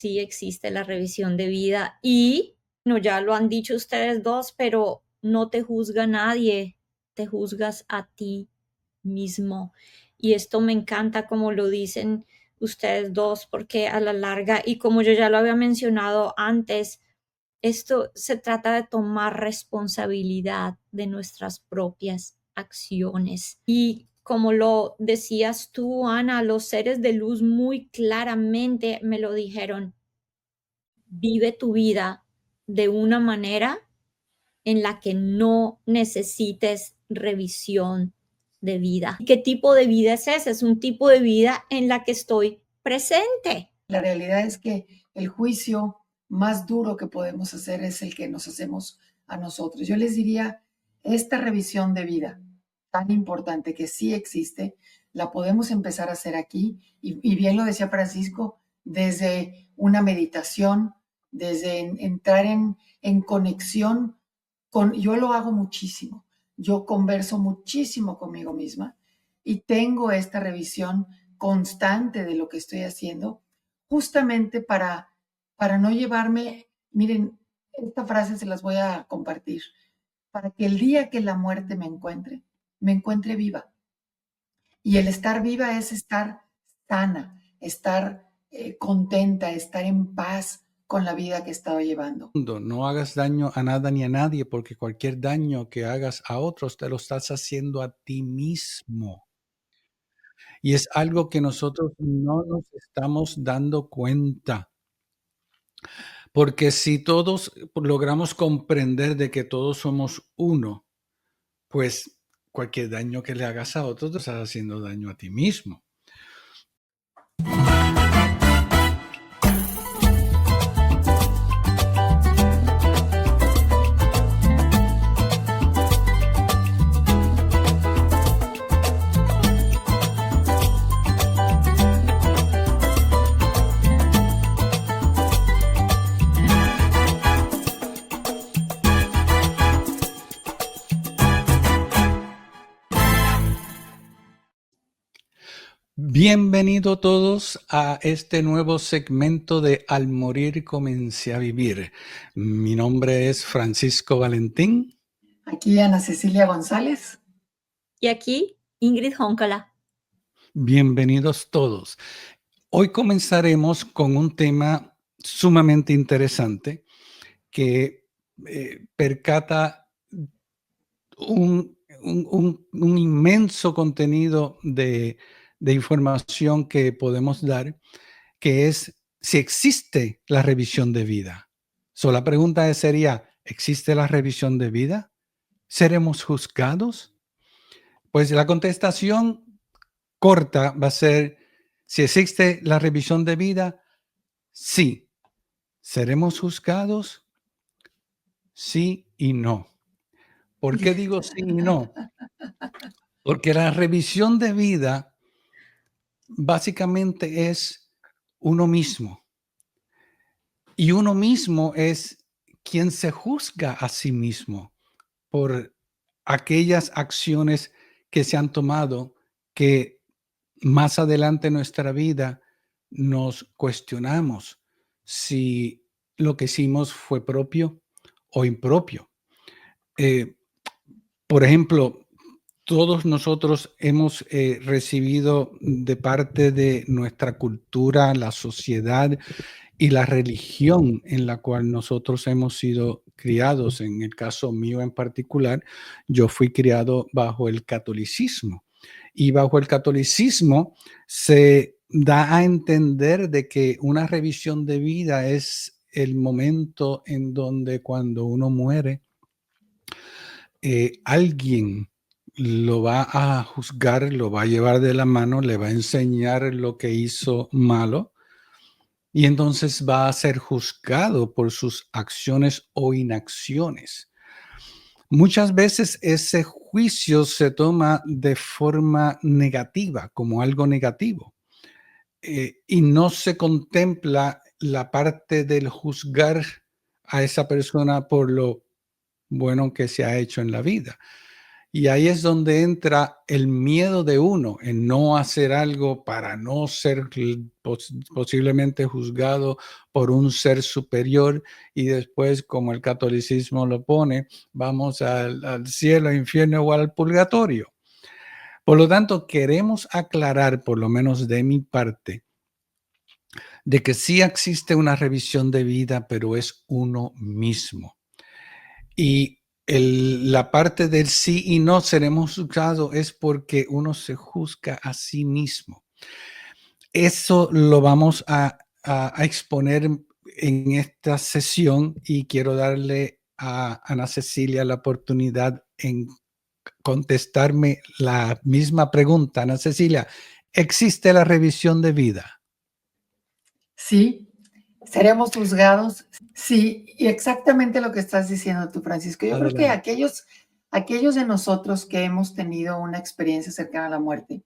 sí existe la revisión de vida y no, ya lo han dicho ustedes dos, pero no te juzga nadie, te juzgas a ti mismo. Y esto me encanta como lo dicen ustedes dos, porque a la larga, y como yo ya lo había mencionado antes, esto se trata de tomar responsabilidad de nuestras propias acciones. Y como lo decías tú, Ana, los seres de luz muy claramente me lo dijeron, vive tu vida de una manera en la que no necesites revisión de vida. ¿Qué tipo de vida es ese? Es un tipo de vida en la que estoy presente. La realidad es que el juicio más duro que podemos hacer es el que nos hacemos a nosotros. Yo les diría, esta revisión de vida tan importante que sí existe, la podemos empezar a hacer aquí. Y bien lo decía Francisco, desde una meditación, desde entrar en conexión con, yo lo hago muchísimo. Yo converso muchísimo conmigo misma y tengo esta revisión constante de lo que estoy haciendo, justamente para no llevarme, miren, esta frase se las voy a compartir, para que el día que la muerte me encuentre viva. Y el estar viva es estar sana, estar contenta, estar en paz con la vida que he estado llevando. No hagas daño a nada ni a nadie, porque cualquier daño que hagas a otros te lo estás haciendo a ti mismo. Y es algo que nosotros no nos estamos dando cuenta. Porque si todos logramos comprender de que todos somos uno, pues cualquier daño que le hagas a otros te estás haciendo daño a ti mismo. Bienvenidos todos a este nuevo segmento de Al morir comencé a vivir. Mi nombre es Francisco Valentín. Aquí Ana Cecilia González. Y aquí Ingrid Jóncala. Bienvenidos todos. Hoy comenzaremos con un tema sumamente interesante que percata un inmenso contenido de información que podemos dar, que es si existe la revisión de vida. La pregunta sería, ¿existe la revisión de vida? ¿Seremos juzgados? Pues la contestación corta va a ser, si existe la revisión de vida, sí. ¿Seremos juzgados? Sí y no. ¿Por qué digo sí y no? Porque la revisión de vida básicamente es uno mismo. Y uno mismo es quien se juzga a sí mismo por aquellas acciones que se han tomado que más adelante en nuestra vida nos cuestionamos si lo que hicimos fue propio o impropio. Por ejemplo, todos nosotros hemos recibido de parte de nuestra cultura, la sociedad y la religión en la cual nosotros hemos sido criados. En el caso mío en particular, yo fui criado bajo el catolicismo. Y bajo el catolicismo se da a entender de que una revisión de vida es el momento en donde cuando uno muere, alguien lo va a juzgar, lo va a llevar de la mano, le va a enseñar lo que hizo malo y entonces va a ser juzgado por sus acciones o inacciones. Muchas veces ese juicio se toma de forma negativa, como algo negativo, y no se contempla la parte del juzgar a esa persona por lo bueno que se ha hecho en la vida. Y ahí es donde entra el miedo de uno en no hacer algo para no ser posiblemente juzgado por un ser superior, y después, como el catolicismo lo pone, vamos al cielo, infierno o al purgatorio. Por lo tanto, queremos aclarar, por lo menos de mi parte, de que sí existe una revisión de vida, pero es uno mismo. Y la parte del sí y no seremos juzgados es porque uno se juzga a sí mismo. Eso lo vamos a exponer en esta sesión, y quiero darle a Ana Cecilia la oportunidad en contestarme la misma pregunta. Ana Cecilia, ¿existe la revisión de vida? Sí, seremos juzgados. Sí, y exactamente lo que estás diciendo tú, Francisco. Yo creo que Adelante. aquellos de nosotros que hemos tenido una experiencia cercana a la muerte,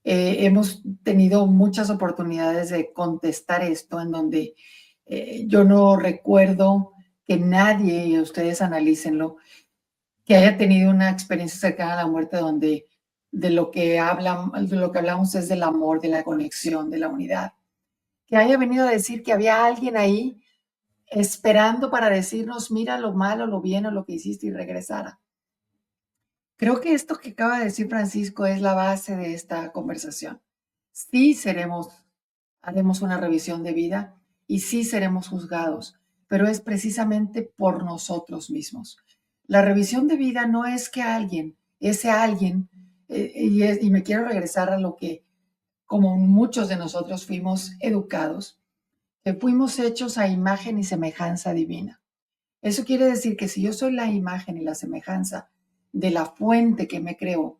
hemos tenido muchas oportunidades de contestar esto, en donde yo no recuerdo que nadie, y ustedes analícenlo, que haya tenido una experiencia cercana a la muerte donde de lo que hablamos es del amor, de la conexión, de la unidad. Que haya venido a decir que había alguien ahí esperando para decirnos, mira lo malo, lo bien o lo que hiciste, y regresara. Creo que esto que acaba de decir Francisco es la base de esta conversación. Sí haremos una revisión de vida y sí seremos juzgados, pero es precisamente por nosotros mismos. La revisión de vida no es que ese alguien, y me quiero regresar a lo que, como muchos de nosotros fuimos educados, que fuimos hechos a imagen y semejanza divina. Eso quiere decir que si yo soy la imagen y la semejanza de la fuente que me creó,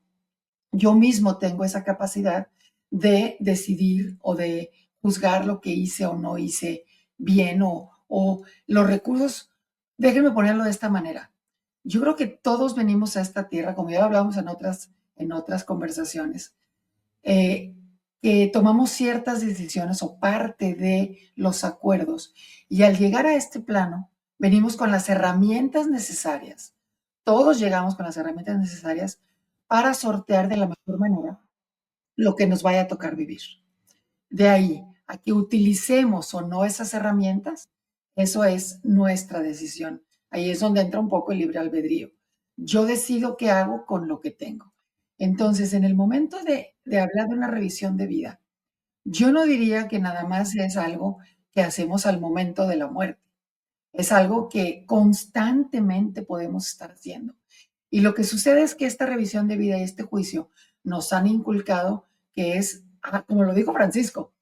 yo mismo tengo esa capacidad de decidir o de juzgar lo que hice o no hice bien, o los recursos. Déjenme ponerlo de esta manera. Yo creo que todos venimos a esta tierra, como ya lo hablamos en otras conversaciones, eh, que tomamos ciertas decisiones o parte de los acuerdos, y al llegar a este plano venimos con las herramientas necesarias. Todos llegamos con las herramientas necesarias para sortear de la mejor manera lo que nos vaya a tocar vivir. De ahí a que utilicemos o no esas herramientas, eso es nuestra decisión. Ahí es donde entra un poco el libre albedrío. Yo decido qué hago con lo que tengo. Entonces, en el momento de hablar de una revisión de vida, yo no diría que nada más es algo que hacemos al momento de la muerte. Es algo que constantemente podemos estar haciendo. Y lo que sucede es que esta revisión de vida y este juicio nos han inculcado que es, como lo dijo Francisco,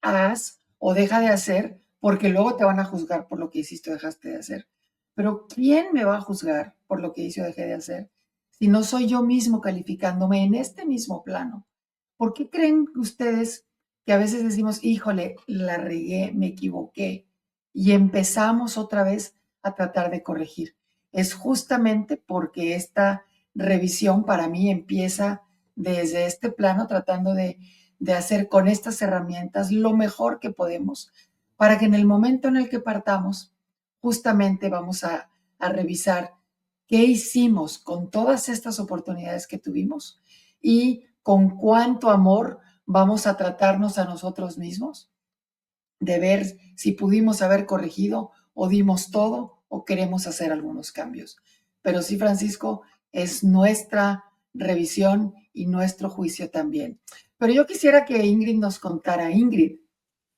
haz o deja de hacer, porque luego te van a juzgar por lo que hiciste o dejaste de hacer. Pero ¿quién me va a juzgar por lo que hice o dejé de hacer si no soy yo mismo calificándome en este mismo plano? ¿Por qué creen ustedes que a veces decimos, híjole, la regué, me equivoqué, y empezamos otra vez a tratar de corregir? Es justamente porque esta revisión para mí empieza desde este plano, tratando de hacer con estas herramientas lo mejor que podemos, para que en el momento en el que partamos, justamente vamos a revisar qué hicimos con todas estas oportunidades que tuvimos y con cuánto amor vamos a tratarnos a nosotros mismos, de ver si pudimos haber corregido o dimos todo o queremos hacer algunos cambios. Pero sí, Francisco, es nuestra revisión y nuestro juicio también. Pero yo quisiera que Ingrid nos contara. Ingrid,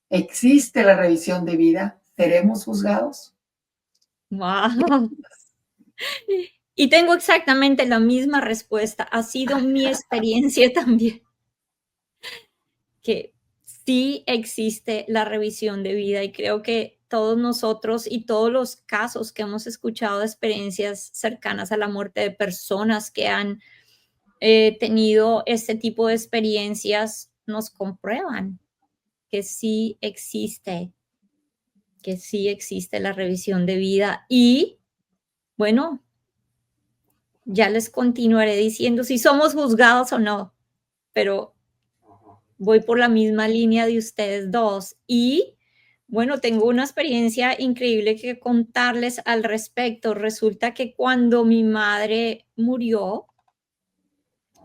¿existe la revisión de vida? ¿Seremos juzgados? Wow. Y tengo exactamente la misma respuesta. Ha sido mi experiencia también, que sí existe la revisión de vida, y creo que todos nosotros y todos los casos que hemos escuchado de experiencias cercanas a la muerte de personas que han tenido este tipo de experiencias nos comprueban que sí existe la revisión de vida. Y bueno, ya les continuaré diciendo si somos juzgados o no, pero voy por la misma línea de ustedes dos. Y bueno, tengo una experiencia increíble que contarles al respecto. Resulta que cuando mi madre murió,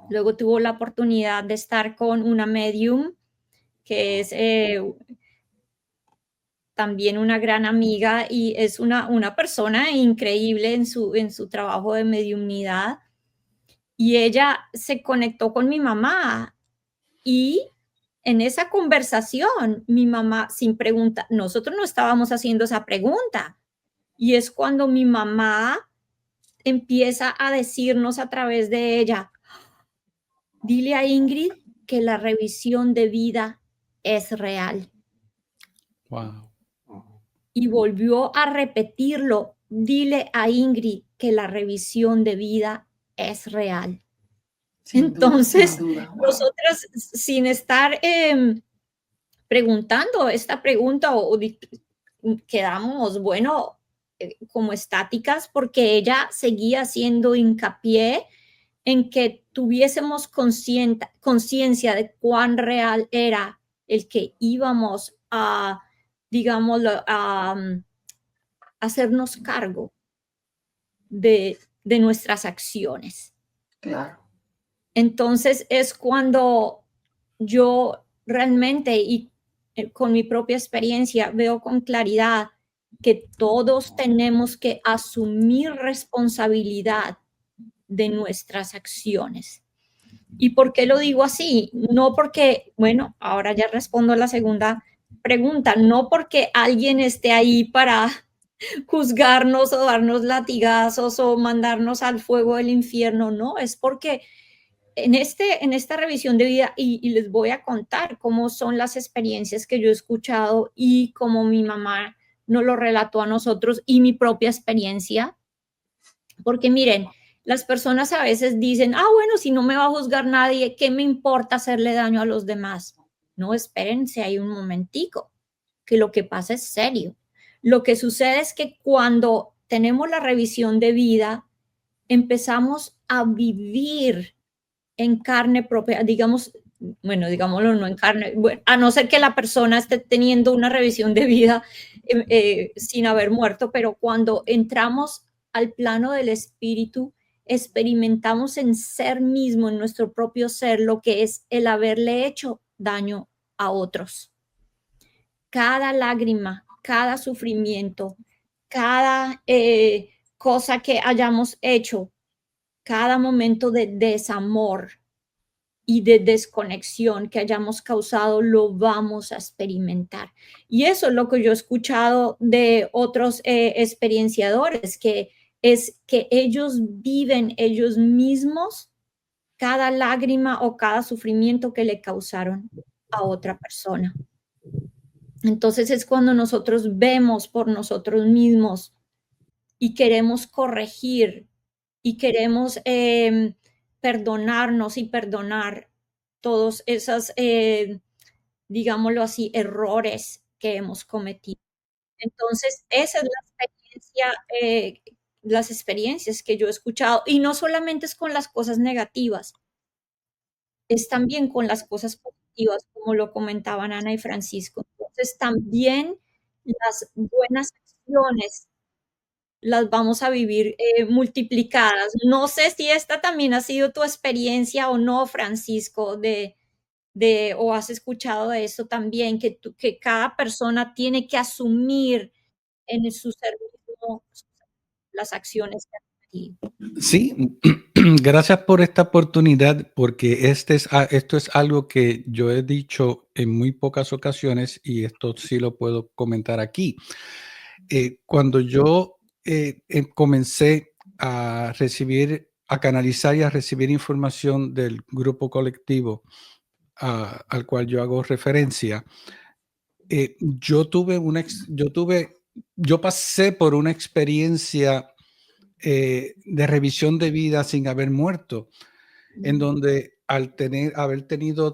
Luego tuvo la oportunidad de estar con una medium que es también una gran amiga y es una persona increíble en su trabajo de mediumnidad. Y ella se conectó con mi mamá y en esa conversación, mi mamá sin pregunta, nosotros no estábamos haciendo esa pregunta. Y es cuando mi mamá empieza a decirnos a través de ella, dile a Ingrid que la revisión de vida es real. Wow. Y volvió a repetirlo, dile a Ingrid que la revisión de vida es real. Sin duda, sin Entonces, duda. Wow. nosotras sin estar preguntando esta pregunta quedamos, bueno, como estáticas porque ella seguía haciendo hincapié en que tuviésemos conciencia de cuán real era el que íbamos a, digámoslo, a hacernos cargo de nuestras acciones. Claro. Entonces es cuando yo realmente y con mi propia experiencia veo con claridad que todos tenemos que asumir responsabilidad de nuestras acciones. ¿Y por qué lo digo así? No porque, bueno, ahora ya respondo a la segunda pregunta, no porque alguien esté ahí para juzgarnos o darnos latigazos o mandarnos al fuego del infierno, no, es porque en esta revisión de vida, y les voy a contar cómo son las experiencias que yo he escuchado y cómo mi mamá nos lo relató a nosotros y mi propia experiencia, porque miren, las personas a veces dicen, ah, bueno, si no me va a juzgar nadie, ¿qué me importa hacerle daño a los demás? No, espérense, hay un momentico, que lo que pasa es serio. Lo que sucede es que cuando tenemos la revisión de vida, empezamos a vivir en carne propia, digamos, bueno, digámoslo, no en carne, bueno, a no ser que la persona esté teniendo una revisión de vida sin haber muerto, pero cuando entramos al plano del espíritu, experimentamos en ser mismo, en nuestro propio ser, lo que es el haberle hecho daño a otros. Cada lágrima, cada sufrimiento, cada cosa que hayamos hecho, cada momento de desamor y de desconexión que hayamos causado, lo vamos a experimentar. Y eso es lo que yo he escuchado de otros experienciadores, que es que ellos viven ellos mismos cada lágrima o cada sufrimiento que le causaron a otra persona. Entonces es cuando nosotros vemos por nosotros mismos y queremos corregir y queremos perdonarnos y perdonar todos esos, digámoslo así, errores que hemos cometido. Entonces, esa es la experiencia, las experiencias que yo he escuchado, y no solamente es con las cosas negativas, es también con las cosas positivas, como lo comentaban Ana y Francisco. Entonces, también las buenas acciones las vamos a vivir multiplicadas. No sé si esta también ha sido tu experiencia o no, Francisco, o has escuchado de eso también, que cada persona tiene que asumir en su ser mismo las acciones que ha cometido. Sí, gracias por esta oportunidad, porque esto es algo que yo he dicho en muy pocas ocasiones y esto sí lo puedo comentar aquí. Cuando yo comencé a recibir, a canalizar y a recibir información del grupo colectivo al cual yo hago referencia, yo pasé por una experiencia de revisión de vida sin haber muerto, en donde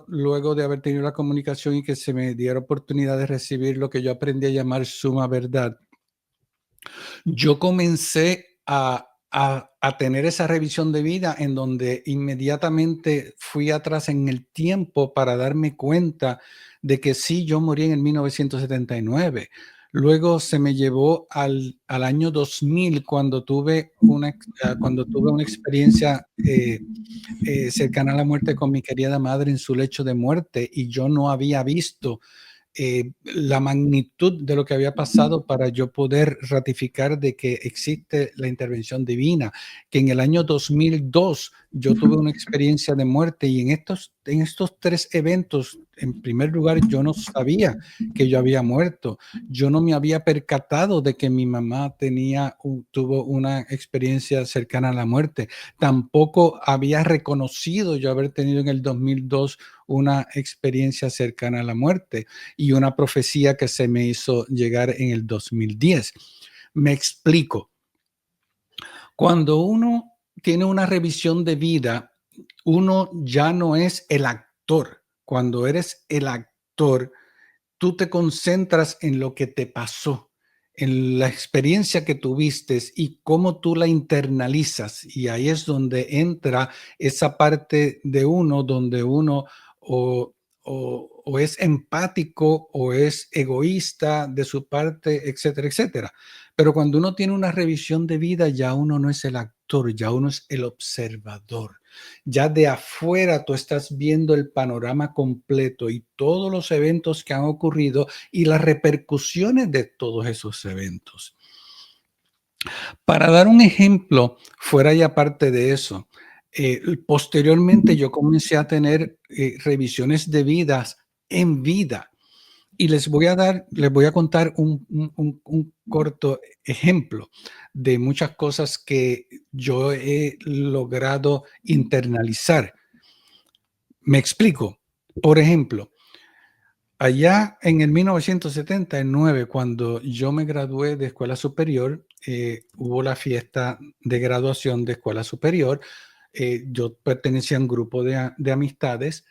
luego de haber tenido la comunicación y que se me diera oportunidad de recibir lo que yo aprendí a llamar suma verdad, yo comencé a tener esa revisión de vida en donde inmediatamente fui atrás en el tiempo para darme cuenta de que sí, yo morí en el 1979, Luego se me llevó al año 2000 cuando tuve cuando tuve una experiencia cercana a la muerte con mi querida madre en su lecho de muerte, y yo no había visto la magnitud de lo que había pasado para yo poder ratificar de que existe la intervención divina, que en el año 2002 yo tuve una experiencia de muerte, y en estos 3 eventos, en primer lugar, yo no sabía que yo había muerto. Yo no me había percatado de que mi mamá tuvo una experiencia cercana a la muerte. Tampoco había reconocido yo haber tenido en el 2002 una experiencia cercana a la muerte y una profecía que se me hizo llegar en el 2010. Me explico. Cuando uno tiene una revisión de vida, uno ya no es el actor. Cuando eres el actor, tú te concentras en lo que te pasó, en la experiencia que tuviste y cómo tú la internalizas. Y ahí es donde entra esa parte de uno donde uno o, o es empático o es egoísta de su parte, etcétera, etcétera. Pero cuando uno tiene una revisión de vida, ya uno no es el actor, ya uno es el observador. Ya de afuera tú estás viendo el panorama completo y todos los eventos que han ocurrido y las repercusiones de todos esos eventos. Para dar un ejemplo, fuera y aparte de eso, posteriormente yo comencé a tener revisiones de vidas en vida. Y les voy a contar un corto ejemplo de muchas cosas que yo he logrado internalizar. Me explico. Por ejemplo, allá en el 1979, cuando yo me gradué de escuela superior, hubo la fiesta de graduación de escuela superior. Yo pertenecía a un grupo de amistades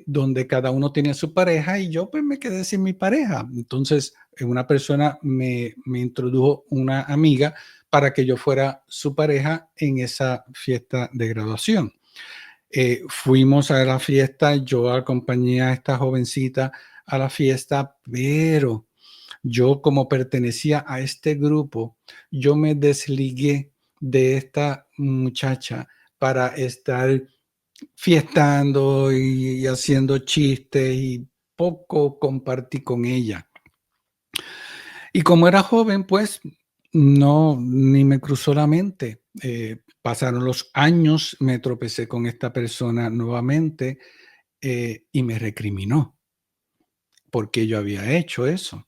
donde cada uno tenía su pareja y yo pues me quedé sin mi pareja. Entonces, una persona me introdujo una amiga para que yo fuera su pareja en esa fiesta de graduación. Fuimos a la fiesta, yo acompañé a esta jovencita a la fiesta, pero yo como pertenecía a este grupo, yo me desligué de esta muchacha para estar fiestando y haciendo chistes y poco compartí con ella. Y como era joven, pues no, ni me cruzó la mente. Pasaron los años, me tropecé con esta persona nuevamente y me recriminó porque yo había hecho eso.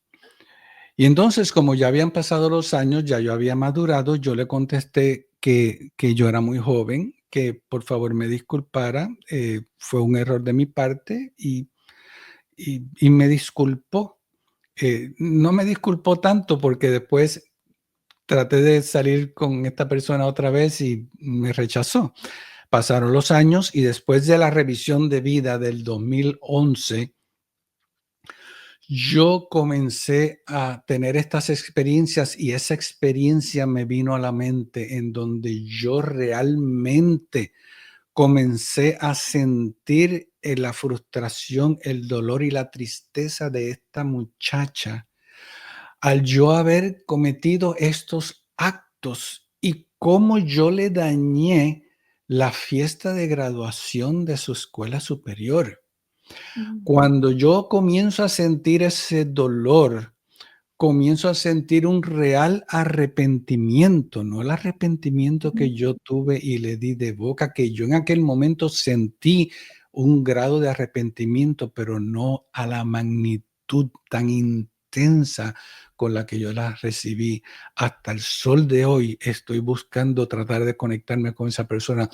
Y entonces, como ya habían pasado los años, ya yo había madurado, yo le contesté que yo era muy joven, que por favor me disculpara, fue un error de mi parte y me disculpó. No me disculpó tanto porque después traté de salir con esta persona otra vez y me rechazó. Pasaron los años y después de la revisión de vida del 2011, yo comencé a tener estas experiencias y esa experiencia me vino a la mente en donde yo realmente comencé a sentir la frustración, el dolor y la tristeza de esta muchacha al yo haber cometido estos actos y cómo yo le dañé la fiesta de graduación de su escuela superior. Cuando yo comienzo a sentir ese dolor, comienzo a sentir un real arrepentimiento, no el arrepentimiento que yo tuve y le di de boca, que yo en aquel momento sentí un grado de arrepentimiento, pero no a la magnitud tan intensa con la que yo la recibí. Hasta el sol de hoy estoy buscando tratar de conectarme con esa persona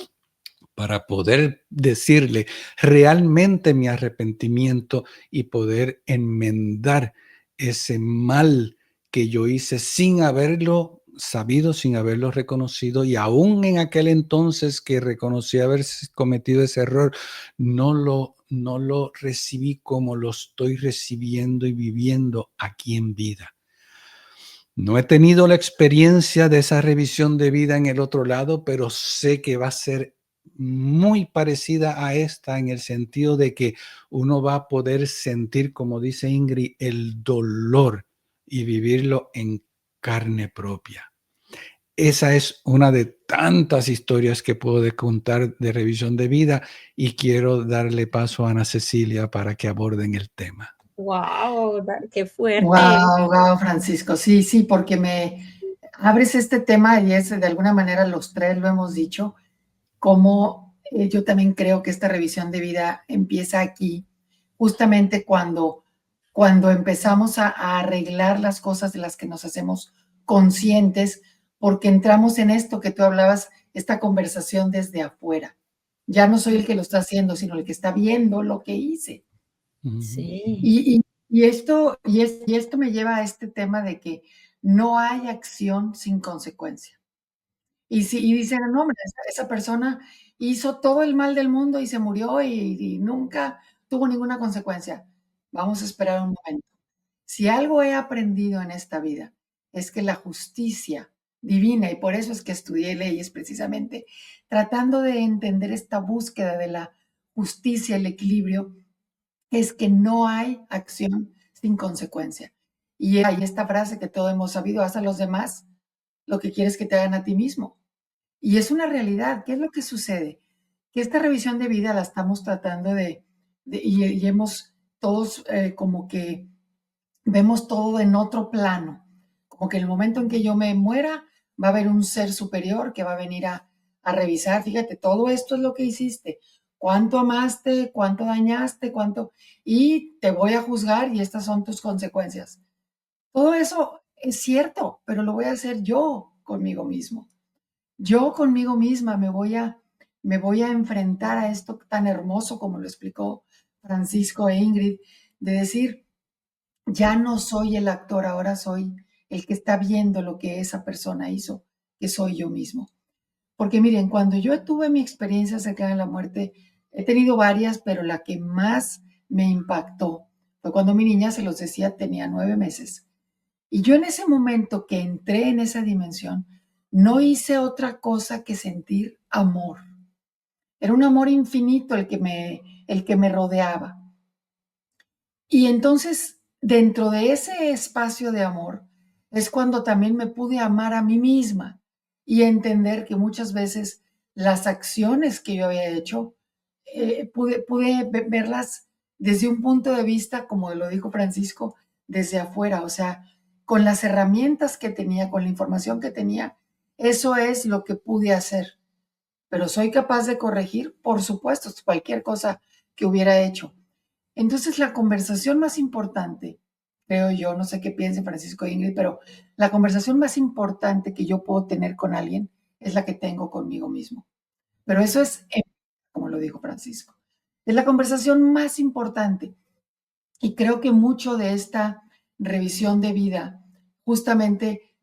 para poder decirle realmente mi arrepentimiento y poder enmendar ese mal que yo hice sin haberlo sabido, sin haberlo reconocido, y aún en aquel entonces que reconocí haber cometido ese error, no lo recibí como lo estoy recibiendo y viviendo aquí en vida. No he tenido la experiencia de esa revisión de vida en el otro lado, pero sé que va a ser muy parecida a esta en el sentido de que uno va a poder sentir, como dice Ingrid, el dolor y vivirlo en carne propia. Esa es una de tantas historias que puedo contar de revisión de vida y quiero darle paso a Ana Cecilia para que aborden el tema. ¡Wow! ¡Qué fuerte! Wow, wow, Francisco. Sí, sí, porque me abres este tema y es de alguna manera los tres lo hemos dicho, como yo también creo que esta revisión de vida empieza aquí, justamente cuando empezamos a arreglar las cosas de las que nos hacemos conscientes, porque entramos en esto que tú hablabas, esta conversación desde afuera. Ya no soy el que lo está haciendo, sino el que está viendo lo que hice. Sí. Y esto me lleva a este tema de que no hay acción sin consecuencia. Y dicen, no, hombre, esa persona hizo todo el mal del mundo y se murió y nunca tuvo ninguna consecuencia. Vamos a esperar un momento. Si algo he aprendido en esta vida es que la justicia divina, y por eso es que estudié leyes precisamente, tratando de entender esta búsqueda de la justicia, el equilibrio, es que no hay acción sin consecuencia. Y hay esta frase que todos hemos sabido, haz a los demás lo que quieres que te hagan a ti mismo. Y es una realidad. ¿Qué es lo que sucede? Que esta revisión de vida la estamos tratando y hemos todos como que vemos todo en otro plano. Como que en el momento en que yo me muera, va a haber un ser superior que va a venir a revisar, fíjate, todo esto es lo que hiciste, cuánto amaste, cuánto dañaste, y te voy a juzgar y estas son tus consecuencias. Todo eso es cierto, pero lo voy a hacer yo conmigo mismo. Yo conmigo misma me voy a enfrentar a esto tan hermoso como lo explicó Francisco e Ingrid, de decir, ya no soy el actor, ahora soy el que está viendo lo que esa persona hizo, que soy yo mismo. Porque miren, cuando yo tuve mi experiencia cercana de la muerte, he tenido varias, pero la que más me impactó fue cuando mi niña, se los decía, tenía 9 meses. Y yo en ese momento que entré en esa dimensión, no hice otra cosa que sentir amor. Era un amor infinito el que me rodeaba. Y entonces, dentro de ese espacio de amor, es cuando también me pude amar a mí misma y entender que muchas veces las acciones que yo había hecho, pude verlas desde un punto de vista, como lo dijo Francisco, desde afuera, o sea, con las herramientas que tenía, con la información que tenía, eso es lo que pude hacer. Pero soy capaz de corregir, por supuesto, cualquier cosa que hubiera hecho. Entonces, la conversación más importante, creo yo, no sé qué piense Francisco e Ingrid, pero la conversación más importante que yo puedo tener con alguien es la que tengo conmigo mismo. Pero eso es, como lo dijo Francisco, es la conversación más importante. Y creo que mucho de esta revisión de vida, justamente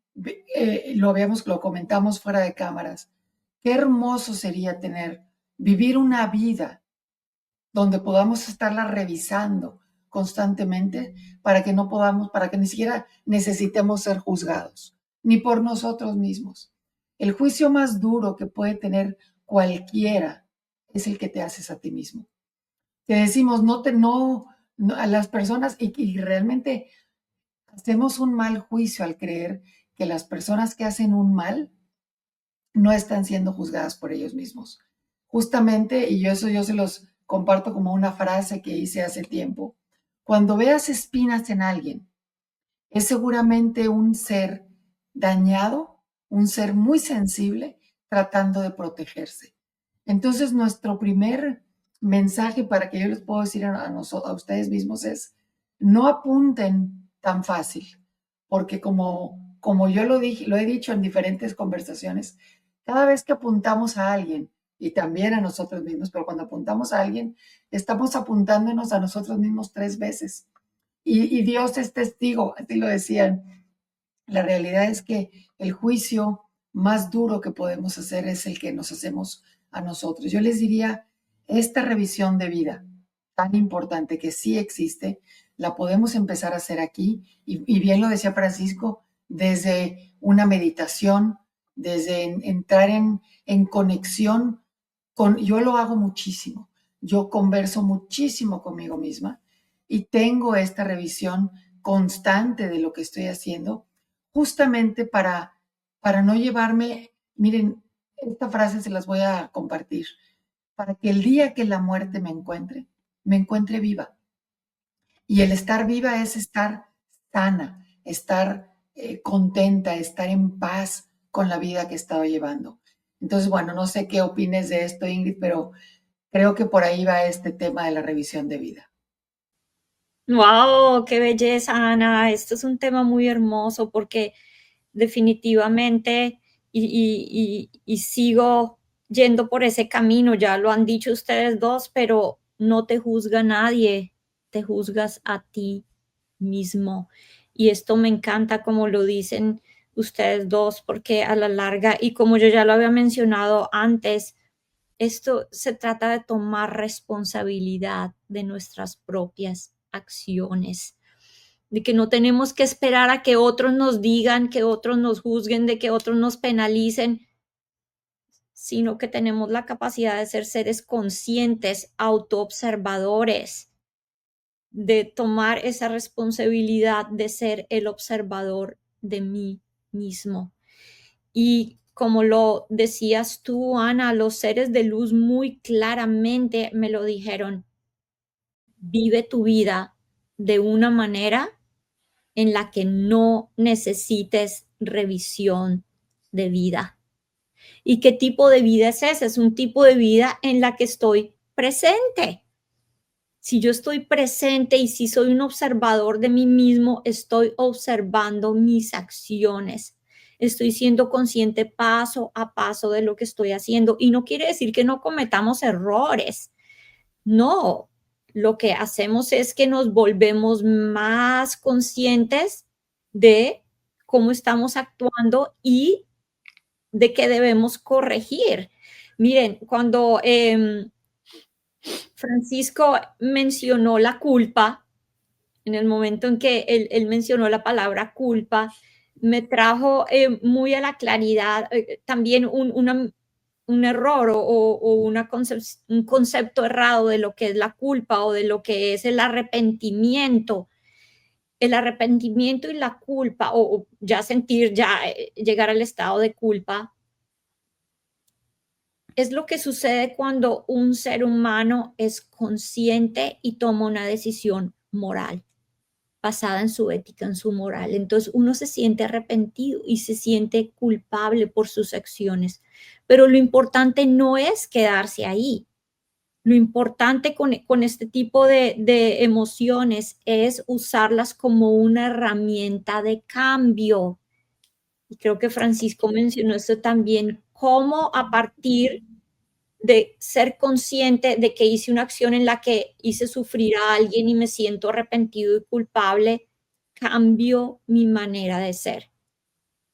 lo comentamos fuera de cámaras, qué hermoso sería vivir una vida donde podamos estarla revisando constantemente para que ni siquiera necesitemos ser juzgados, ni por nosotros mismos. El juicio más duro que puede tener cualquiera es el que te haces a ti mismo. Te decimos, no a las personas, y realmente hacemos un mal juicio al creer que las personas que hacen un mal no están siendo juzgadas por ellos mismos. Justamente, y yo se los comparto como una frase que hice hace tiempo, cuando veas espinas en alguien, es seguramente un ser dañado, un ser muy sensible, tratando de protegerse. Entonces, nuestro primer mensaje para que yo les puedo decir a ustedes mismos es, no apunten tan fácil, porque como yo lo he dicho en diferentes conversaciones, cada vez que apuntamos a alguien, y también a nosotros mismos, pero cuando apuntamos a alguien, estamos apuntándonos a nosotros mismos 3 veces. Y Dios es testigo, así lo decían. La realidad es que el juicio más duro que podemos hacer es el que nos hacemos a nosotros. Yo les diría, esta revisión de vida tan importante que sí existe, la podemos empezar a hacer aquí. Y bien lo decía Francisco, desde una meditación, desde entrar en conexión yo lo hago muchísimo. Yo converso muchísimo conmigo misma y tengo esta revisión constante de lo que estoy haciendo, justamente para no llevarme, miren, esta frase se las voy a compartir, para que el día que la muerte me encuentre viva. Y el estar viva es estar sana, estar contenta, estar en paz con la vida que he estado llevando. Entonces, bueno, no sé qué opines de esto, Ingrid, pero creo que por ahí va este tema de la revisión de vida. ¡Wow! ¡Qué belleza, Ana! Esto es un tema muy hermoso porque definitivamente, y sigo yendo por ese camino, ya lo han dicho ustedes dos, pero no te juzga nadie, te juzgas a ti mismo. Y esto me encanta como lo dicen ustedes dos, porque a la larga, y como yo ya lo había mencionado antes, esto se trata de tomar responsabilidad de nuestras propias acciones, de que no tenemos que esperar a que otros nos digan, que otros nos juzguen, de que otros nos penalicen, sino que tenemos la capacidad de ser seres conscientes, autoobservadores, de tomar esa responsabilidad de ser el observador de mí mismo. Y como lo decías tú, Ana, los seres de luz muy claramente me lo dijeron: vive tu vida de una manera en la que no necesites revisión de vida. ¿Y qué tipo de vida es ese? Es un tipo de vida en la que estoy presente. Si yo estoy presente y si soy un observador de mí mismo, estoy observando mis acciones. Estoy siendo consciente paso a paso de lo que estoy haciendo. Y no quiere decir que no cometamos errores. No, lo que hacemos es que nos volvemos más conscientes de cómo estamos actuando y de qué debemos corregir. Miren, cuando Francisco mencionó la culpa, en el momento en que él mencionó la palabra culpa, me trajo muy a la claridad también un error o un concepto errado de lo que es la culpa o de lo que es el arrepentimiento. El arrepentimiento y la culpa, o ya sentir, ya llegar al estado de culpa, es lo que sucede cuando un ser humano es consciente y toma una decisión moral, basada en su ética, en su moral. Entonces uno se siente arrepentido y se siente culpable por sus acciones. Pero lo importante no es quedarse ahí. Lo importante con este tipo de emociones es usarlas como una herramienta de cambio. Y creo que Francisco mencionó esto también, cómo a partir de ser consciente de que hice una acción en la que hice sufrir a alguien y me siento arrepentido y culpable, cambio mi manera de ser.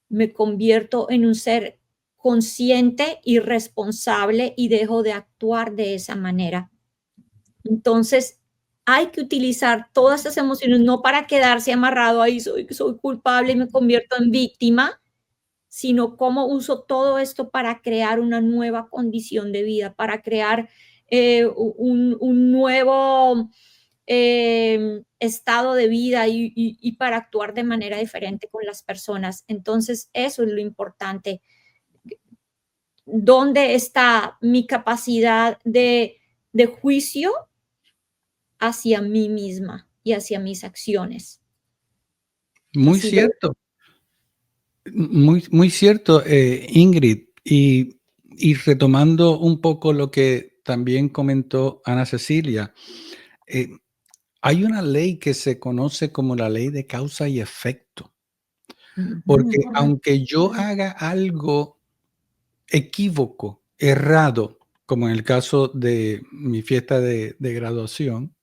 Me convierto en un ser consciente y responsable y dejo de actuar de esa manera. Entonces, hay que utilizar todas esas emociones no para quedarse amarrado ahí, soy culpable y me convierto en víctima, sino cómo uso todo esto para crear una nueva condición de vida, para crear un nuevo estado de vida y para actuar de manera diferente con las personas. Entonces, eso es lo importante. ¿Dónde está mi capacidad de juicio hacia mí misma y hacia mis acciones? Muy Así de cierto. Muy cierto, Ingrid. Y retomando un poco lo que también comentó Ana Cecilia, hay una ley que se conoce como la ley de causa y efecto, porque Ujú. aunque yo haga algo equívoco, errado, como en el caso de mi fiesta de graduación,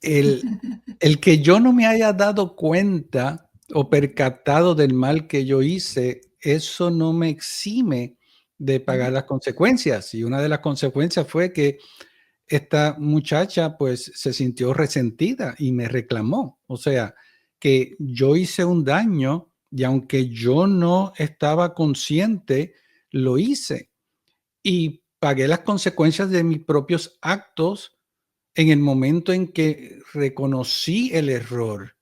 el que yo no me haya dado cuenta o percatado del mal que yo hice, eso no me exime de pagar las consecuencias. Y una de las consecuencias fue que esta muchacha pues se sintió resentida y me reclamó. O sea, que yo hice un daño y aunque yo no estaba consciente, lo hice y pagué las consecuencias de mis propios actos en el momento en que reconocí el error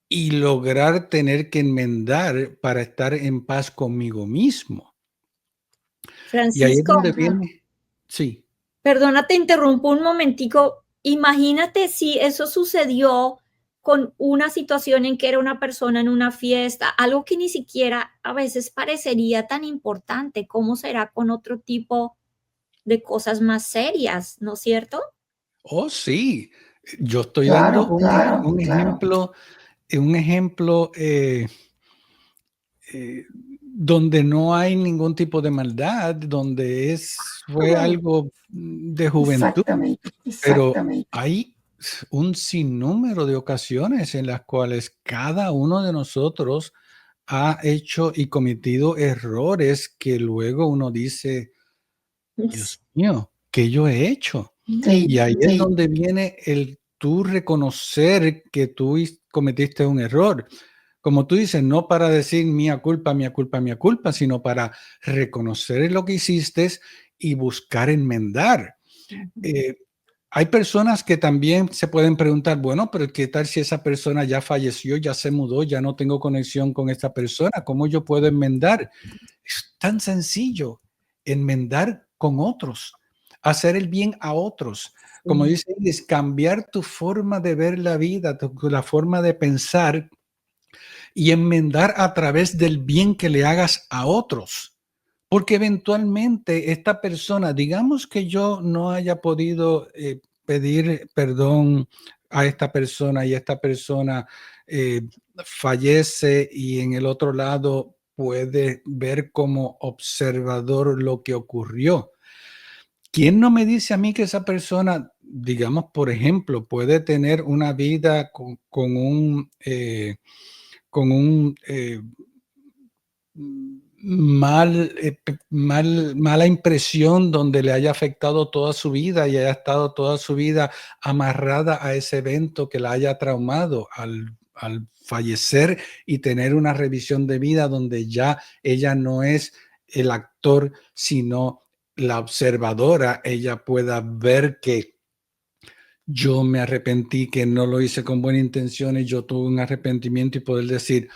y lograr tener que enmendar para estar en paz conmigo mismo. Y ahí es Francisco, donde viene, sí. perdona, te interrumpo un momentico. Imagínate si eso sucedió con una situación en que era una persona en una fiesta, algo que ni siquiera a veces parecería tan importante. ¿Cómo será con otro tipo de cosas más serias, no es cierto? Oh, sí. Yo estoy dando Claro, claro, un claro. ejemplo, donde no hay ningún tipo de maldad, donde fue algo de juventud, Exactamente, pero exactamente. hay un sinnúmero de ocasiones en las cuales cada uno de nosotros ha hecho y cometido errores que luego uno dice, Dios mío, ¿qué yo he hecho? Y Sí, ahí es sí, donde viene el tú reconocer que tú cometiste un error. Como tú dices, no para decir mía culpa, mía culpa, mía culpa, sino para reconocer lo que hiciste y buscar enmendar. Eh, hay personas que también se pueden preguntar, bueno, pero ¿qué tal si esa persona ya falleció, ya se mudó, ya no tengo conexión con esta persona? ¿Cómo yo puedo enmendar? Es tan sencillo, enmendar con otros, hacer el bien a otros. Como dice, es cambiar tu forma de ver la vida, la forma de pensar y enmendar a través del bien que le hagas a otros. Porque eventualmente esta persona, digamos que yo no haya podido pedir perdón a esta persona y esta persona eh, fallece y en el otro lado puede ver como observador lo que ocurrió. ¿Quién no me dice a mí que esa persona, digamos, por ejemplo, puede tener una vida con un mala impresión donde le haya afectado toda su vida y haya estado toda su vida amarrada a ese evento que la haya traumado al fallecer y tener una revisión de vida donde ya ella no es el actor, sino la observadora, ella pueda ver que yo me arrepentí, que no lo hice con buena intención y yo tuve un arrepentimiento y poder decir,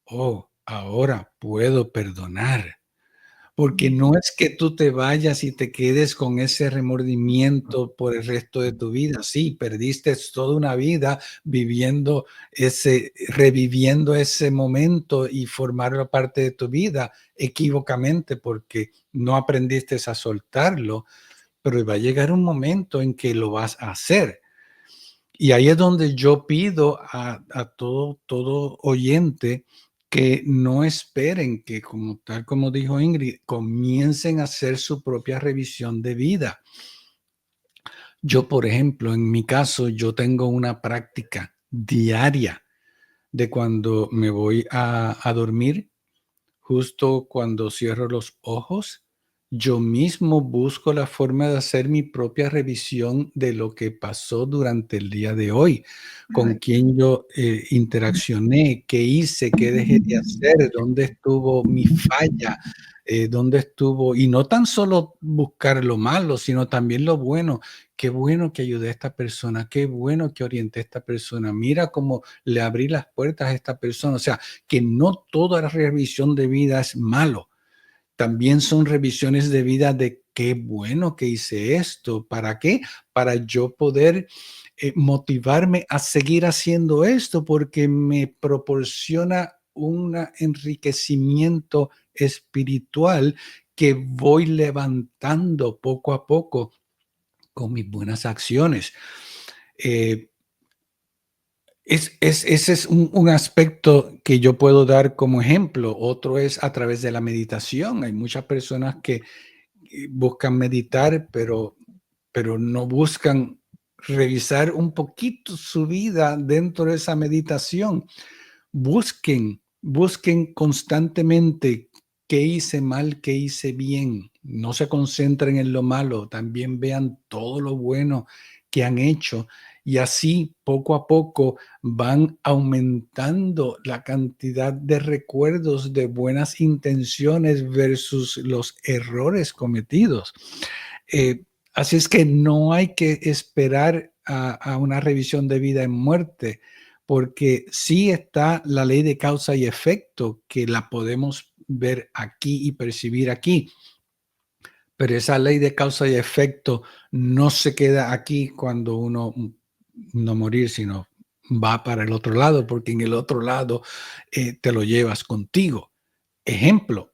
oh, ahora puedo perdonar. Porque no es que tú te vayas y te quedes con ese remordimiento por el resto de tu vida. Sí, perdiste toda una vida reviviendo ese momento y formarlo parte de tu vida equivocamente porque no aprendiste a soltarlo, pero va a llegar un momento en que lo vas a hacer. Y ahí es donde yo pido a todo oyente que no esperen que, como tal como dijo Ingrid, comiencen a hacer su propia revisión de vida. Yo, por ejemplo, en mi caso, yo tengo una práctica diaria de cuando me voy a dormir, justo cuando cierro los ojos, yo mismo busco la forma de hacer mi propia revisión de lo que pasó durante el día de hoy, con quién yo interaccioné, qué hice, qué dejé de hacer, dónde estuvo mi falla, dónde estuvo, y no tan solo buscar lo malo, sino también lo bueno. Qué bueno que ayudé a esta persona, qué bueno que orienté a esta persona, mira cómo le abrí las puertas a esta persona. O sea, que no toda la revisión de vida es malo. También son revisiones de vida de qué bueno que hice esto. ¿Para qué? Para yo poder motivarme a seguir haciendo esto porque me proporciona un enriquecimiento espiritual que voy levantando poco a poco con mis buenas acciones. Ese es un aspecto que yo puedo dar como ejemplo. Otro es a través de la meditación. Hay muchas personas que buscan meditar, pero no buscan revisar un poquito su vida dentro de esa meditación. Busquen constantemente qué hice mal, qué hice bien. No se concentren en lo malo, también vean todo lo bueno que han hecho y así poco a poco van aumentando la cantidad de recuerdos de buenas intenciones versus los errores cometidos. Así es que no hay que esperar a una revisión de vida en muerte, porque sí está la ley de causa y efecto, que la podemos ver aquí y percibir aquí. Pero esa ley de causa y efecto no se queda aquí cuando uno no morir, sino va para el otro lado, porque en el otro lado te lo llevas contigo. Ejemplo,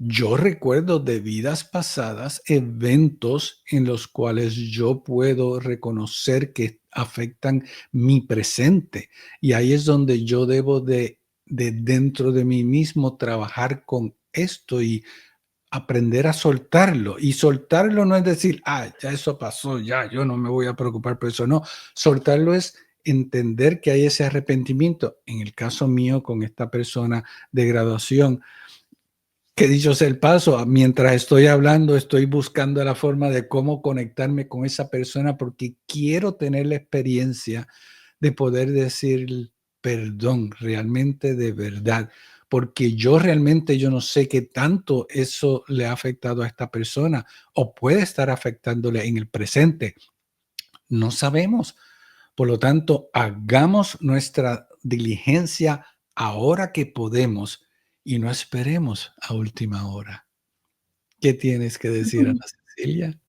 yo recuerdo de vidas pasadas eventos en los cuales yo puedo reconocer que afectan mi presente. Y ahí es donde yo debo de dentro de mí mismo trabajar con esto y aprender a soltarlo. Y soltarlo no es decir, ya eso pasó, ya, yo no me voy a preocupar por eso. No, soltarlo es entender que hay ese arrepentimiento. En el caso mío con esta persona de graduación, que dicho sea el paso, mientras estoy hablando, estoy buscando la forma de cómo conectarme con esa persona porque quiero tener la experiencia de poder decir perdón realmente de verdad, porque yo realmente yo no sé qué tanto eso le ha afectado a esta persona o puede estar afectándole en el presente. No sabemos. Por lo tanto, hagamos nuestra diligencia ahora que podemos y no esperemos a última hora. ¿Qué tienes que decir, Ana Cecilia?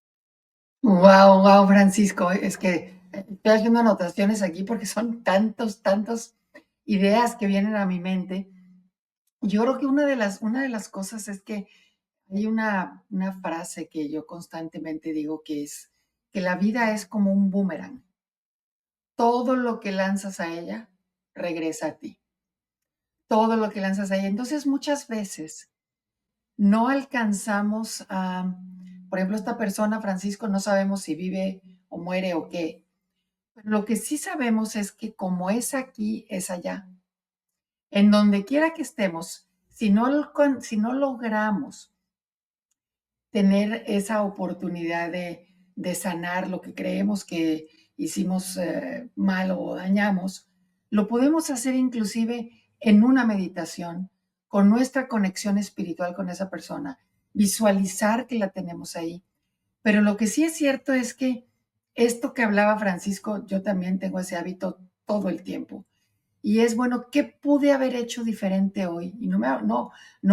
Wow, wow, Francisco, es que estoy haciendo anotaciones aquí porque son tantas ideas que vienen a mi mente. Yo creo que una de las cosas es que hay una frase que yo constantemente digo que es que la vida es como un boomerang. Todo lo que lanzas a ella regresa a ti. Todo lo que lanzas a ella. Entonces, muchas veces no alcanzamos a, por ejemplo, esta persona, Francisco, no sabemos si vive o muere o qué. Pero lo que sí sabemos es que como es aquí, es allá. En donde quiera que estemos, si no logramos tener esa oportunidad de sanar lo que creemos que hicimos mal o dañamos, lo podemos hacer inclusive en una meditación, con nuestra conexión espiritual con esa persona, visualizar que la tenemos ahí. Pero lo que sí es cierto es que esto que hablaba Francisco, yo también tengo ese hábito todo el tiempo. Y es, bueno, ¿qué pude haber hecho diferente hoy? Y no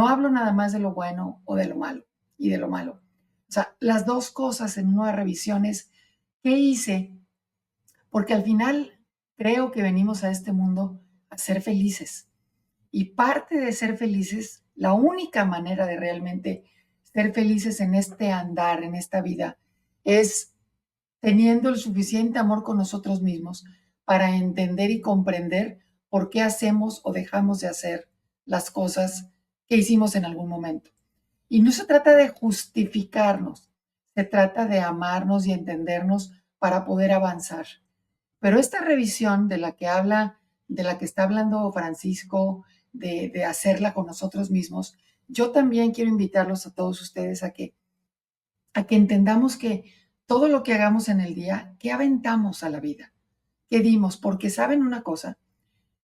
hablo nada más de lo bueno o de lo malo y de lo malo. O sea, las dos cosas en una revisión es, ¿qué hice? Porque al final creo que venimos a este mundo a ser felices. Y parte de ser felices, la única manera de realmente ser felices en este andar, en esta vida, es teniendo el suficiente amor con nosotros mismos para entender y comprender por qué hacemos o dejamos de hacer las cosas que hicimos en algún momento. Y no se trata de justificarnos, se trata de amarnos y entendernos para poder avanzar. Pero esta revisión de la que está hablando Francisco, de hacerla con nosotros mismos, yo también quiero invitarlos a todos ustedes a que entendamos que todo lo que hagamos en el día, ¿qué aventamos a la vida? ¿Qué dimos? Porque saben una cosa,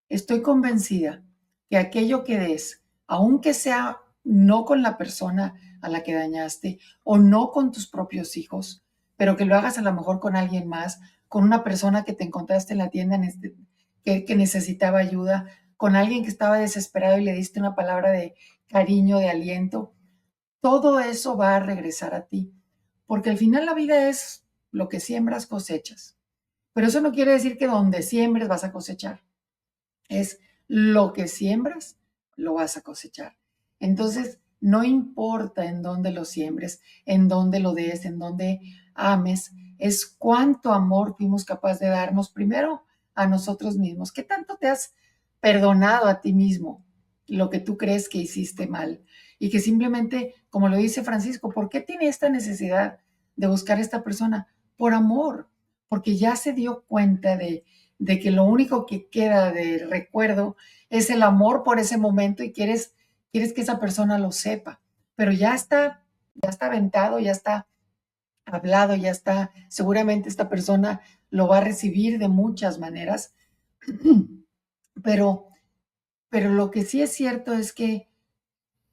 estoy convencida que aquello que des, aunque sea no con la persona a la que dañaste o no con tus propios hijos, pero que lo hagas a lo mejor con alguien más, con una persona que te encontraste en la tienda que necesitaba ayuda, con alguien que estaba desesperado y le diste una palabra de cariño, de aliento, todo eso va a regresar a ti. Porque al final la vida es lo que siembras, cosechas. Pero eso no quiere decir que donde siembres vas a cosechar. Es lo que siembras, lo vas a cosechar. Entonces, no importa en dónde lo siembres, en dónde lo des, en dónde ames, es cuánto amor fuimos capaces de darnos primero a nosotros mismos. ¿Qué tanto te has perdonado a ti mismo lo que tú crees que hiciste mal? Y que simplemente, como lo dice Francisco, ¿por qué tiene esta necesidad de buscar a esta persona? Por amor, porque ya se dio cuenta de que lo único que queda de recuerdo es el amor por ese momento y quieres que esa persona lo sepa, pero ya está aventado, ya está hablado, ya está, seguramente esta persona lo va a recibir de muchas maneras, pero, pero lo que sí es cierto es que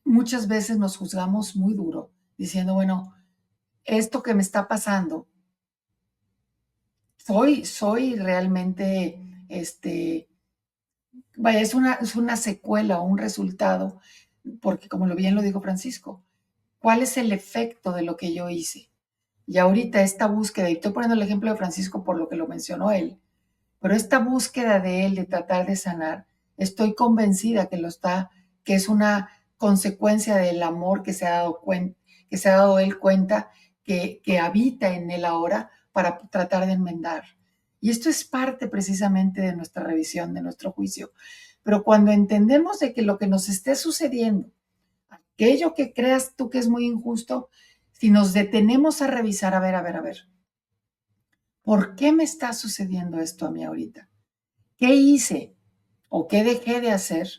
muchas veces nos juzgamos muy duro, diciendo, bueno, esto que me está pasando soy realmente, vaya, es una secuela o un resultado, porque como bien lo dijo Francisco, ¿cuál es el efecto de lo que yo hice? Y ahorita esta búsqueda, y estoy poniendo el ejemplo de Francisco por lo que lo mencionó él, pero esta búsqueda de él de tratar de sanar, estoy convencida que es una consecuencia del amor que se ha dado que se ha dado él cuenta que habita en él ahora para tratar de enmendar. Y esto es parte precisamente de nuestra revisión, de nuestro juicio. Pero cuando entendemos de que lo que nos esté sucediendo, aquello que creas tú que es muy injusto, si nos detenemos a revisar, a ver, ¿por qué me está sucediendo esto a mí ahorita? ¿Qué hice o qué dejé de hacer?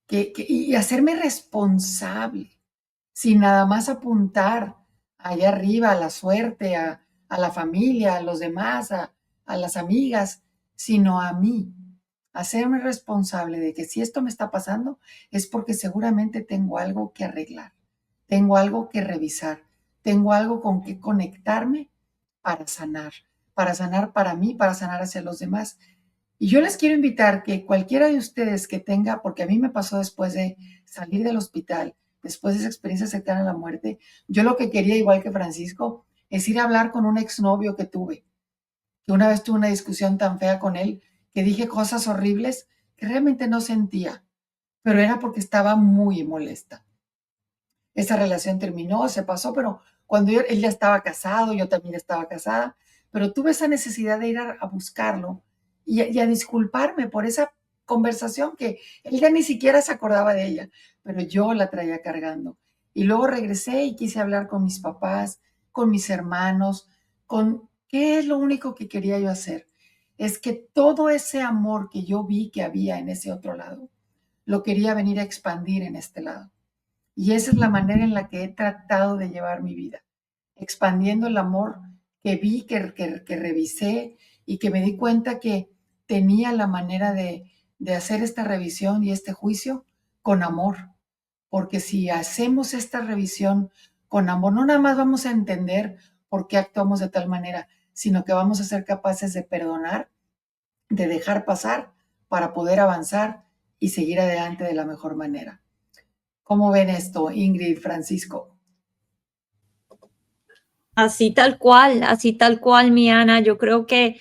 Y hacerme responsable, sin nada más apuntar allá arriba a la suerte, a la familia, a los demás, a las amigas, sino a mí. Hacerme responsable de que si esto me está pasando es porque seguramente tengo algo que arreglar, tengo algo que revisar, tengo algo con que conectarme para sanar para mí, para sanar hacia los demás. Y yo les quiero invitar que cualquiera de ustedes que tenga, porque a mí me pasó después de salir del hospital, después de esa experiencia cercana a la muerte, yo lo que quería, igual que Francisco, es ir a hablar con un exnovio que tuve, que una vez tuve una discusión tan fea con él, que dije cosas horribles que realmente no sentía, pero era porque estaba muy molesta. Esa relación terminó, se pasó, pero cuando él ya estaba casado, yo también estaba casada, pero tuve esa necesidad de ir a buscarlo y a disculparme por esa conversación que él ya ni siquiera se acordaba de ella, pero yo la traía cargando. Y luego regresé y quise hablar con mis papás, con mis hermanos, con qué es lo único que quería yo hacer. Es que todo ese amor que yo vi que había en ese otro lado, lo quería venir a expandir en este lado. Y esa es la manera en la que he tratado de llevar mi vida, expandiendo el amor que vi, que revisé y que me di cuenta que tenía la manera de hacer esta revisión y este juicio con amor. Porque si hacemos esta revisión con amor, no nada más vamos a entender por qué actuamos de tal manera, sino que vamos a ser capaces de perdonar, de dejar pasar para poder avanzar y seguir adelante de la mejor manera. ¿Cómo ven esto, Ingrid, Francisco? Así tal cual, mi Ana. Yo creo que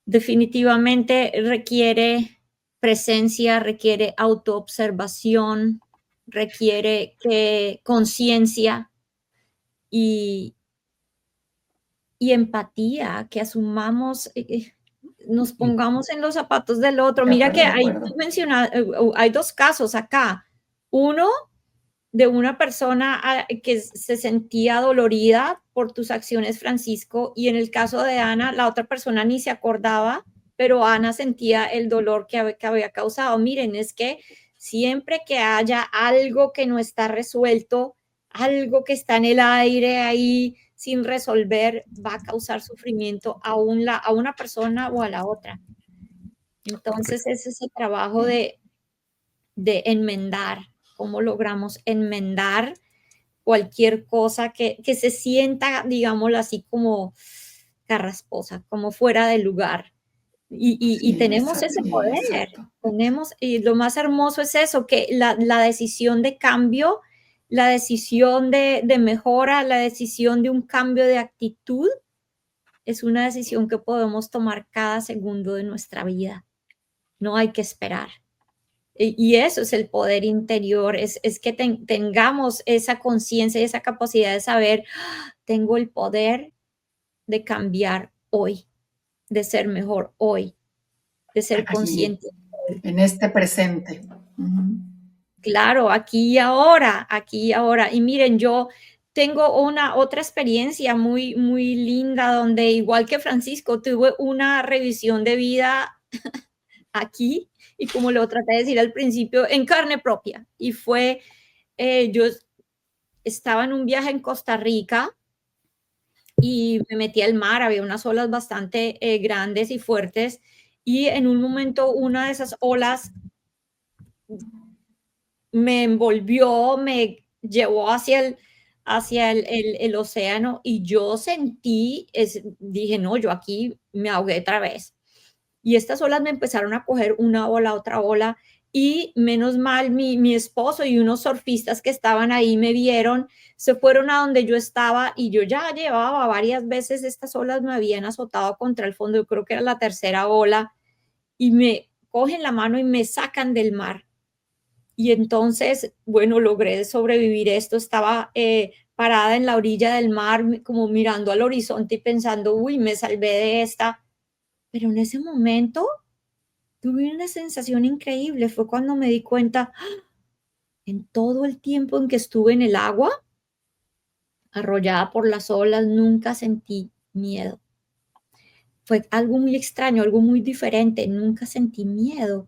definitivamente requiere presencia, requiere autoobservación, requiere conciencia y, y empatía, que asumamos, nos pongamos en los zapatos del otro. De Mira que acuerdo, de hay, acuerdo. hay dos casos acá. Uno de una persona que se sentía dolorida por tus acciones, Francisco, y en el caso de Ana, la otra persona ni se acordaba, pero Ana sentía el dolor que había causado. Miren, es que siempre que haya algo que no está resuelto, algo que está en el aire ahí sin resolver, va a causar sufrimiento a una persona o a la otra. Entonces, ese es el trabajo de enmendar. ¿Cómo logramos enmendar cualquier cosa que se sienta, digámoslo así, como carrasposa, como fuera de lugar? Y Sí, tenemos ese sí, poder, exacto. y lo más hermoso es eso, que la decisión de cambio, la decisión de mejora, la decisión de un cambio de actitud, es una decisión que podemos tomar cada segundo de nuestra vida. No hay que esperar. Y eso es el poder interior, es que tengamos esa conciencia y esa capacidad de saber, tengo el poder de cambiar hoy, de ser mejor hoy, de ser Aquí, consciente hoy. en este presente. Claro, aquí y ahora. Y miren, yo tengo una otra experiencia muy, muy linda donde igual que Francisco, tuve una revisión de vida aquí y como lo traté de decir al principio, en carne propia. Y fue, yo estaba en un viaje en Costa Rica y me metí al mar, había unas olas bastante grandes y fuertes y en un momento una de esas olas me envolvió, me llevó hacia el océano y yo sentí, dije, no, yo aquí me ahogué otra vez. Y estas olas me empezaron a coger una ola, otra ola, y menos mal mi esposo y unos surfistas que estaban ahí me vieron, se fueron a donde yo estaba y yo ya llevaba varias veces estas olas me habían azotado contra el fondo, yo creo que era la tercera ola, y me cogen la mano y me sacan del mar. Y entonces, bueno, logré sobrevivir esto, estaba parada en la orilla del mar, como mirando al horizonte y pensando, uy, me salvé de esta. Pero en ese momento tuve una sensación increíble, fue cuando me di cuenta, en todo el tiempo en que estuve en el agua, arrollada por las olas, nunca sentí miedo. Fue algo muy extraño, algo muy diferente, nunca sentí miedo.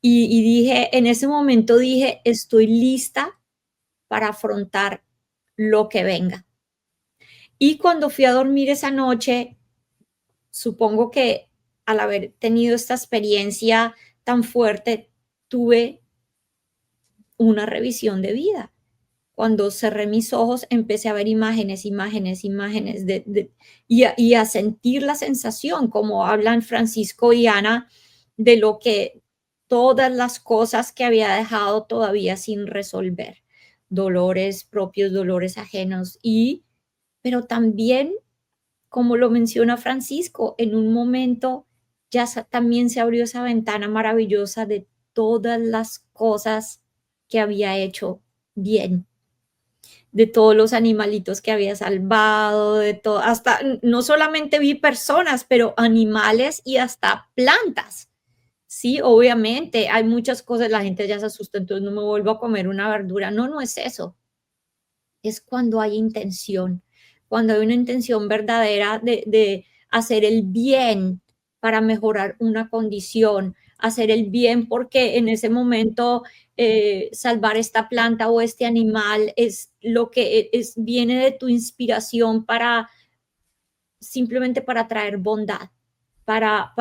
Y dije, en ese momento dije, estoy lista para afrontar lo que venga. Y cuando fui a dormir esa noche, supongo que al haber tenido esta experiencia tan fuerte, tuve una revisión de vida. Cuando cerré mis ojos, empecé a ver imágenes, imágenes, imágenes y a sentir la sensación, como hablan Francisco y Ana, de lo que todas las cosas que había dejado todavía sin resolver, dolores propios, dolores ajenos, pero también, como lo menciona Francisco, en un momento ya también se abrió esa ventana maravillosa de todas las cosas que había hecho bien, de todos los animalitos que había salvado, de todo, hasta no solamente vi personas, pero animales y hasta plantas. Sí, obviamente, hay muchas cosas, la gente ya se asusta, entonces no me vuelvo a comer una verdura. No, no es eso. Es cuando hay intención, cuando hay una intención verdadera de hacer el bien para mejorar una condición, hacer el bien porque en ese momento salvar esta planta o este animal es lo que viene de tu inspiración para simplemente para traer bondad, para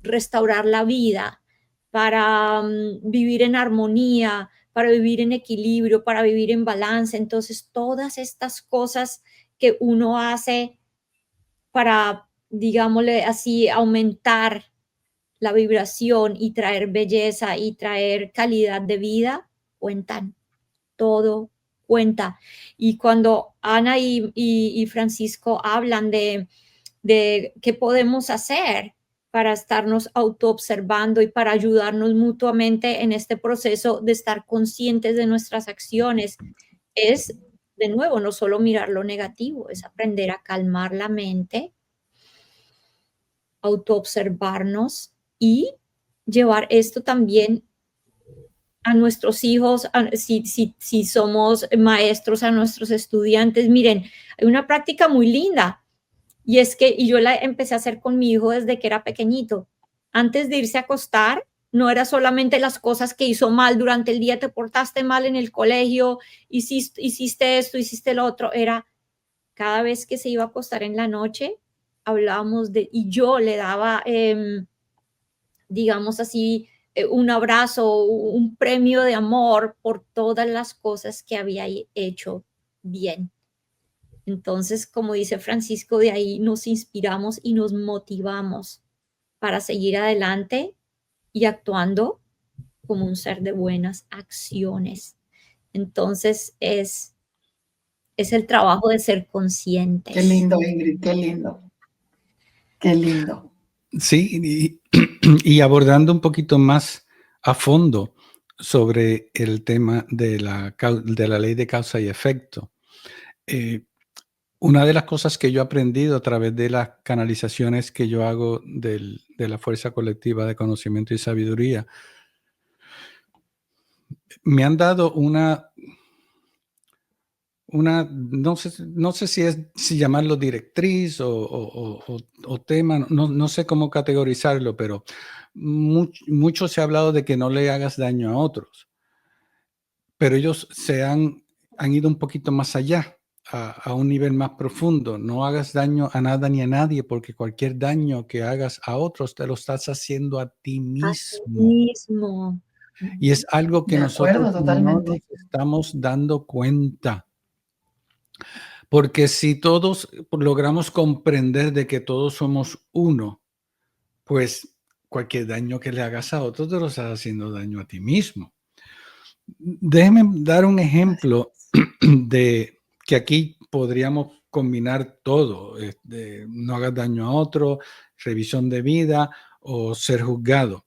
restaurar la vida, para vivir en armonía, para vivir en equilibrio, para vivir en balance. Entonces, todas estas cosas que uno hace para, digámosle así, aumentar la vibración y traer belleza y traer calidad de vida, cuentan, todo cuenta. Y cuando Ana y Francisco hablan de qué podemos hacer para estarnos autoobservando y para ayudarnos mutuamente en este proceso de estar conscientes de nuestras acciones, es, de nuevo, no solo mirar lo negativo, es aprender a calmar la mente, autoobservarnos y llevar esto también a nuestros hijos, si somos maestros, a nuestros estudiantes. Miren, hay una práctica muy linda y es que, y yo la empecé a hacer con mi hijo desde que era pequeñito. Antes de irse a acostar, no era solamente las cosas que hizo mal durante el día, te portaste mal en el colegio, hiciste esto, hiciste lo otro, era cada vez que se iba a acostar en la noche, hablábamos y yo le daba, digamos así, un abrazo, un premio de amor por todas las cosas que había hecho bien. Entonces, como dice Francisco, de ahí nos inspiramos y nos motivamos para seguir adelante y actuando como un ser de buenas acciones. Entonces, es el trabajo de ser Qué conscientes. lindo, Ingrid, qué lindo. Qué lindo. Sí, y abordando un poquito más a fondo sobre el tema de la ley de causa y efecto. Una de las cosas que yo he aprendido a través de las canalizaciones que yo hago de la fuerza colectiva de conocimiento y sabiduría, me han dado no sé si llamarlo directriz o tema, no sé cómo categorizarlo, pero mucho se ha hablado de que no le hagas daño a otros, pero ellos han ido un poquito más allá, a un nivel más profundo. No hagas daño a nada ni a nadie, porque cualquier daño que hagas a otros te lo estás haciendo a ti Así mismo. mismo. Y es algo que De nosotros acuerdo, no nos totalmente. estamos dando cuenta. Porque si todos logramos comprender de que todos somos uno, pues cualquier daño que le hagas a otro te lo estás haciendo daño a ti mismo. Déjeme dar un ejemplo de que aquí podríamos combinar todo, no hagas daño a otro, revisión de vida o ser juzgado.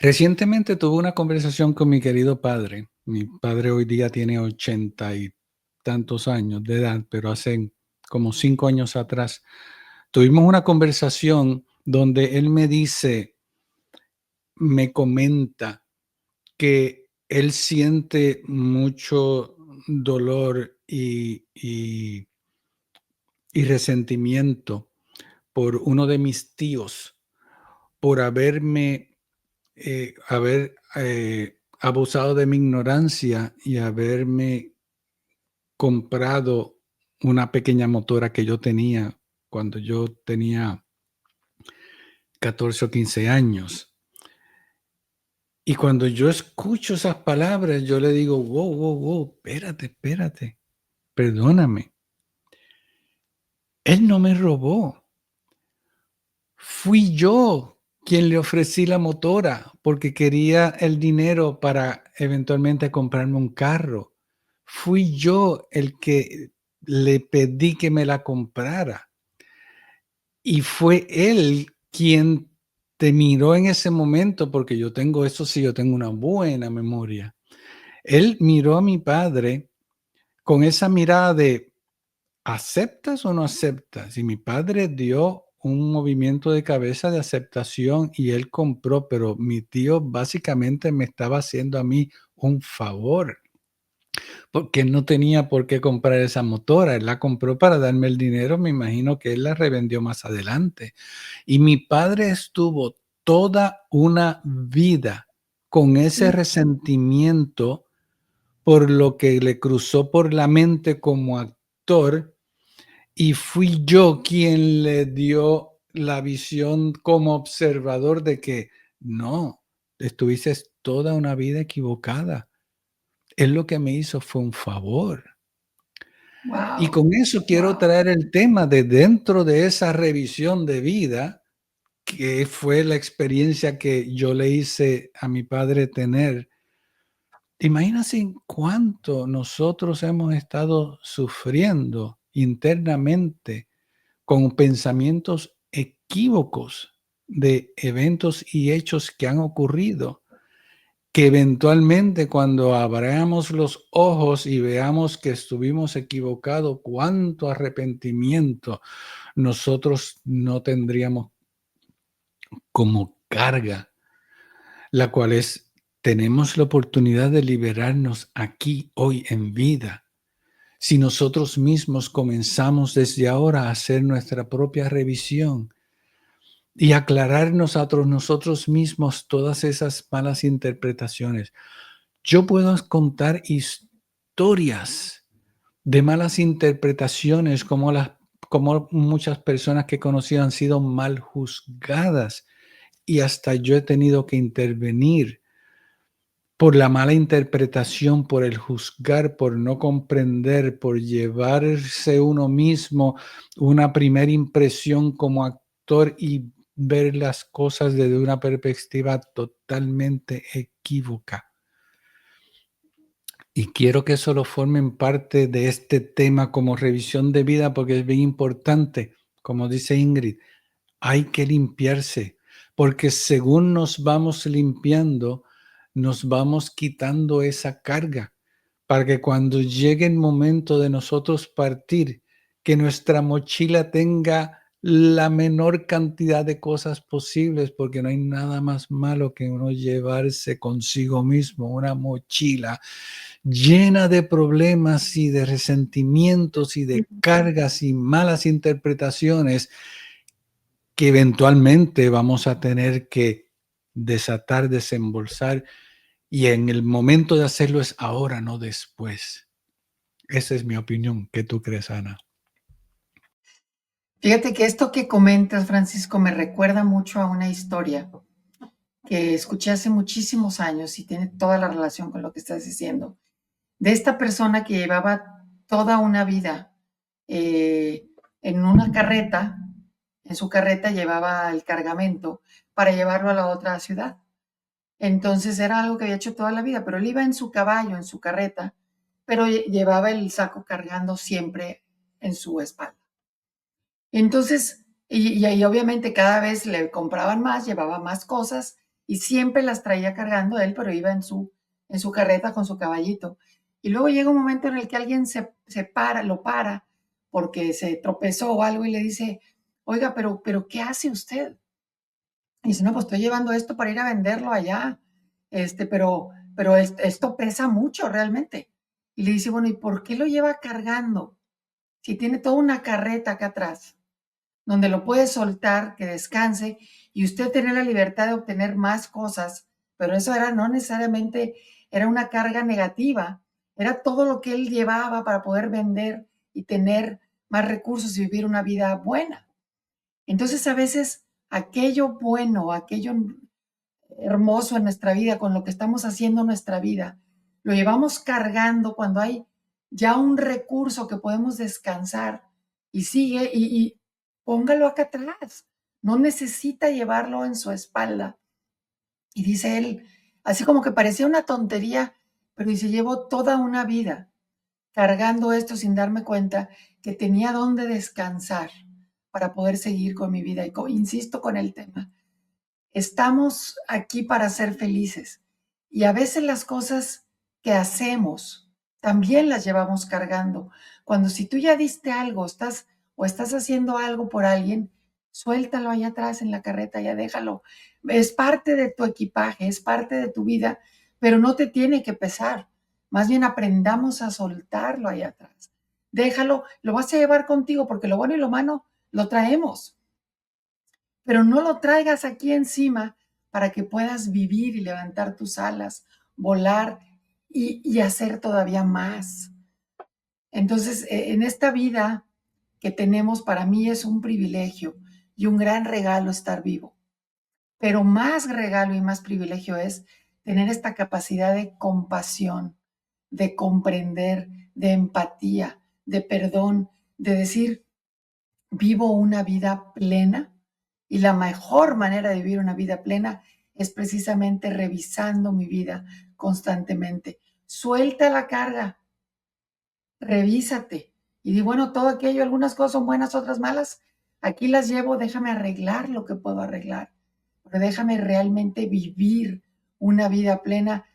Recientemente tuve una conversación con mi querido padre. Mi padre hoy día tiene 80 y tantos años de edad, pero hace como 5 años atrás tuvimos una conversación donde él me comenta que él siente mucho dolor y resentimiento por uno de mis tíos, por haber abusado de mi ignorancia y haberme comprado una pequeña motora que yo tenía cuando yo tenía 14 o 15 años. Y cuando yo escucho esas palabras, yo le digo, wow, wow, wow, espérate, perdóname. Él no me robó. Fui yo quien le ofrecí la motora porque quería el dinero para eventualmente comprarme un carro. Fui yo el que le pedí que me la comprara. Y fue él quien te miró en ese momento, porque yo tengo una buena memoria. Él miró a mi padre con esa mirada de, ¿aceptas o no aceptas? Y mi padre dio un movimiento de cabeza de aceptación y él compró, pero mi tío básicamente me estaba haciendo a mí un favor, porque él no tenía por qué comprar esa motora, él la compró para darme el dinero, me imagino que él la revendió más adelante. Y mi padre estuvo toda una vida con ese resentimiento por lo que le cruzó por la mente como actor, y fui yo quien le dio la visión como observador de que no, estuviste toda una vida equivocada. Él lo que me hizo fue un favor. Y Wow, con eso quiero wow. traer el tema de dentro de esa revisión de vida, que fue la experiencia que yo le hice a mi padre tener. Imagínense cuánto nosotros hemos estado sufriendo internamente con pensamientos equívocos de eventos y hechos que han ocurrido, que eventualmente cuando abramos los ojos y veamos que estuvimos equivocados, cuánto arrepentimiento nosotros no tendríamos como carga, la cual es, tenemos la oportunidad de liberarnos aquí, hoy, en vida. Si nosotros mismos comenzamos desde ahora a hacer nuestra propia revisión y aclararnos a nosotros mismos todas esas malas interpretaciones. Yo puedo contar historias de malas interpretaciones, como muchas personas que he conocido han sido mal juzgadas y hasta yo he tenido que intervenir por la mala interpretación, por el juzgar, por no comprender, por llevarse uno mismo una primera impresión como actor y ver las cosas desde una perspectiva totalmente equívoca. Y quiero que eso lo formen parte de este tema como revisión de vida, porque es bien importante. Como dice Ingrid, hay que limpiarse, porque según nos vamos limpiando, nos vamos quitando esa carga, para que cuando llegue el momento de nosotros partir, que nuestra mochila tenga la menor cantidad de cosas posibles, porque no hay nada más malo que uno llevarse consigo mismo una mochila llena de problemas y de resentimientos y de cargas y malas interpretaciones que eventualmente vamos a tener que desatar, desembolsar, y en el momento de hacerlo es ahora, no después. Esa es mi opinión. ¿Qué tú crees, Ana? Fíjate que esto que comentas, Francisco, me recuerda mucho a una historia que escuché hace muchísimos años y tiene toda la relación con lo que estás diciendo, de esta persona que llevaba toda una vida en una carreta, en su carreta llevaba el cargamento para llevarlo a la otra ciudad. Entonces era algo que había hecho toda la vida, pero él iba en su caballo, en su carreta, pero llevaba el saco cargando siempre en su espalda. Entonces, y obviamente cada vez le compraban más, llevaba más cosas y siempre las traía cargando él, pero iba en su carreta con su caballito. Y luego llega un momento en el que alguien lo para porque se tropezó o algo y le dice, oiga, pero ¿qué hace usted? Y dice, no, pues estoy llevando esto para ir a venderlo allá, pero esto pesa mucho realmente. Y le dice, bueno, ¿y por qué lo lleva cargando? Si tiene toda una carreta acá atrás, donde lo puede soltar, que descanse, y usted tener la libertad de obtener más cosas, pero eso era no necesariamente, era una carga negativa, era todo lo que él llevaba para poder vender y tener más recursos y vivir una vida buena. Entonces, a veces aquello bueno, aquello hermoso en nuestra vida, con lo que estamos haciendo en nuestra vida, lo llevamos cargando cuando hay ya un recurso que podemos descansar y sigue y póngalo acá atrás. No necesita llevarlo en su espalda. Y dice él, así como que parecía una tontería, pero dice, llevo toda una vida cargando esto sin darme cuenta que tenía dónde descansar para poder seguir con mi vida. Y insisto con el tema, estamos aquí para ser felices y a veces las cosas que hacemos también las llevamos cargando. Cuando si tú ya diste algo, estás haciendo algo por alguien, suéltalo allá atrás en la carreta, ya déjalo. Es parte de tu equipaje, es parte de tu vida, pero no te tiene que pesar. Más bien aprendamos a soltarlo allá atrás. Déjalo, lo vas a llevar contigo porque lo bueno y lo malo lo traemos, pero no lo traigas aquí encima para que puedas vivir y levantar tus alas, volar y hacer todavía más. Entonces, en esta vida que tenemos, para mí es un privilegio y un gran regalo estar vivo. Pero más regalo y más privilegio es tener esta capacidad de compasión, de comprender, de empatía, de perdón, de decir, vivo una vida plena y la mejor manera de vivir una vida plena es precisamente revisando mi vida constantemente. Suelta la carga, revísate y di, bueno, todo aquello, algunas cosas son buenas, otras malas. Aquí las llevo, déjame arreglar lo que puedo arreglar, pero déjame realmente vivir una vida plena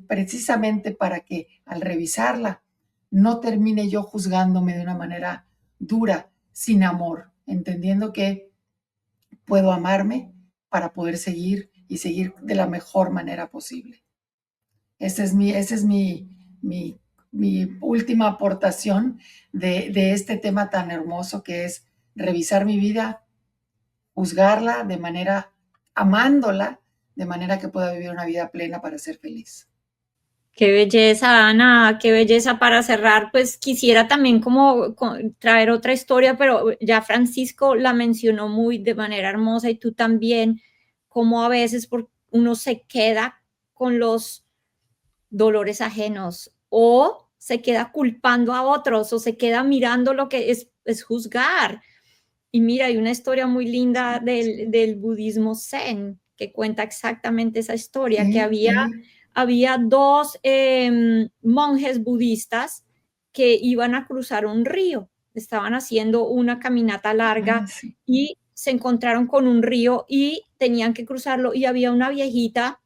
precisamente para que al revisarla no termine yo juzgándome de una manera dura, sin amor, entendiendo que puedo amarme para poder seguir y seguir de la mejor manera posible. Esa es mi última aportación de este tema tan hermoso que es revisar mi vida, juzgarla de manera, amándola, de manera que pueda vivir una vida plena para ser feliz. Qué belleza, Ana, qué belleza. Para cerrar, pues quisiera también como traer otra historia, pero ya Francisco la mencionó muy de manera hermosa y tú también, como a veces uno se queda con los dolores ajenos o se queda culpando a otros o se queda mirando lo que es juzgar. Y mira, hay una historia muy linda del budismo zen que cuenta exactamente esa historia, que había dos monjes budistas que iban a cruzar un río, estaban haciendo una caminata larga y se encontraron con un río y tenían que cruzarlo y había una viejita,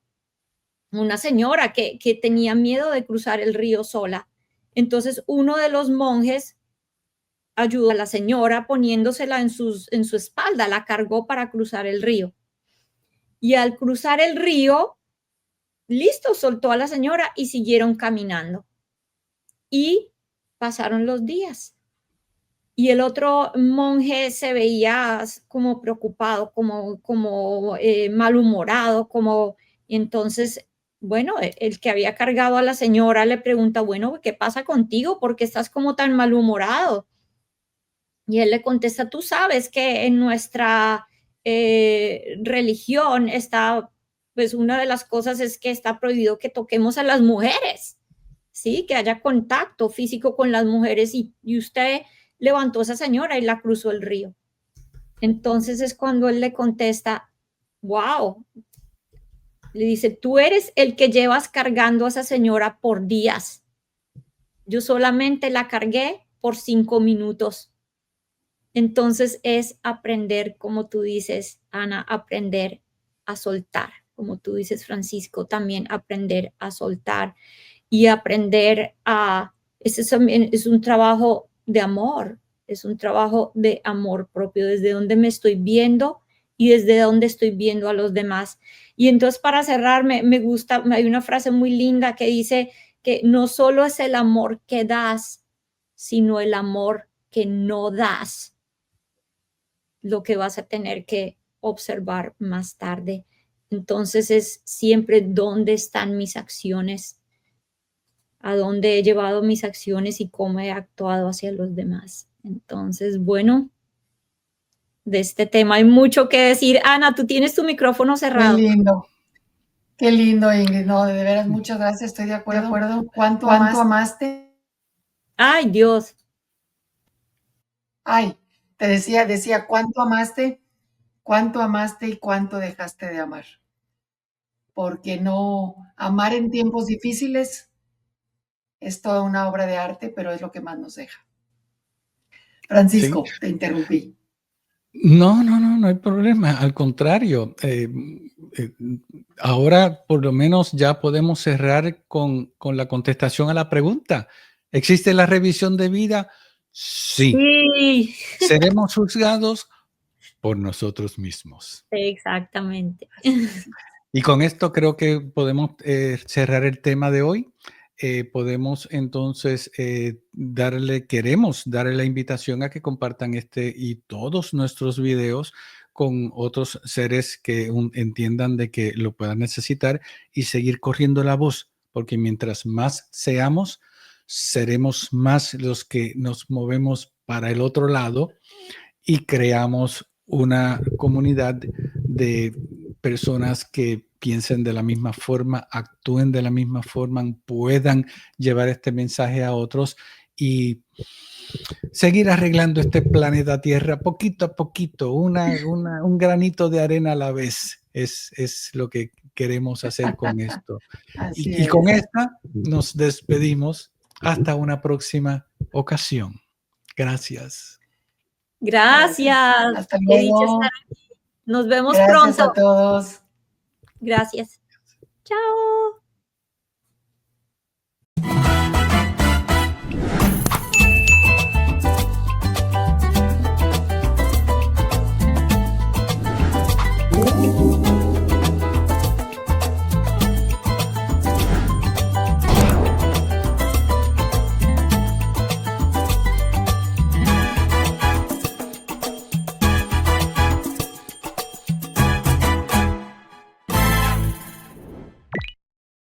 una señora que tenía miedo de cruzar el río sola. Entonces uno de los monjes ayudó a la señora poniéndosela en su espalda, la cargó para cruzar el río. Y al cruzar el río, listo, soltó a la señora y siguieron caminando. Y pasaron los días. Y el otro monje se veía como preocupado, como malhumorado, y entonces, bueno, el que había cargado a la señora le pregunta, bueno, ¿qué pasa contigo? ¿Por qué estás como tan malhumorado? Y él le contesta, tú sabes que en nuestra religión está pues una de las cosas es que está prohibido que toquemos a las mujeres, ¿sí? Que haya contacto físico con las mujeres y usted levantó a esa señora y la cruzó el río. Entonces es cuando él le contesta, wow, le dice, tú eres el que llevas cargando a esa señora por días. Yo solamente la cargué por 5 minutos. Entonces es aprender, como tú dices, Ana, aprender a soltar, como tú dices, Francisco, también aprender a soltar y aprender a, ese también es un trabajo de amor, es un trabajo de amor propio, desde donde me estoy viendo y desde donde estoy viendo a los demás. Y entonces para cerrar, me gusta, hay una frase muy linda que dice que no solo es el amor que das, sino el amor que no das, lo que vas a tener que observar más tarde. Entonces es siempre dónde están mis acciones, a dónde he llevado mis acciones y cómo he actuado hacia los demás. Entonces, bueno, de este tema hay mucho que decir. Ana, tú tienes tu micrófono cerrado. Qué lindo, Ingrid. No, de veras, muchas gracias. Estoy de acuerdo. ¿Cuánto amaste? Ay, Dios. Ay, te decía, ¿cuánto amaste y cuánto dejaste de amar? Porque no, amar en tiempos difíciles es toda una obra de arte, pero es lo que más nos deja. Francisco, Sí. te interrumpí. No hay problema. Al contrario, ahora por lo menos ya podemos cerrar con la contestación a la pregunta. ¿Existe la revisión de vida? Sí. Sí. ¿Seremos juzgados? Por nosotros mismos. Exactamente. Y con esto creo que podemos cerrar el tema de hoy. Podemos entonces queremos darle la invitación a que compartan este y todos nuestros videos con otros seres que entiendan de que lo puedan necesitar y seguir corriendo la voz, porque mientras más seamos, seremos más los que nos movemos para el otro lado y creamos una comunidad de personas que piensen de la misma forma, actúen de la misma forma, puedan llevar este mensaje a otros y seguir arreglando este planeta Tierra poquito a poquito, un granito de arena a la vez. Es lo que queremos hacer con esto. Y con esta nos despedimos. Hasta una próxima ocasión. Gracias. Gracias. Hasta Qué dicha luego. estar aquí. Nos vemos Gracias pronto. a todos. Gracias. Chao.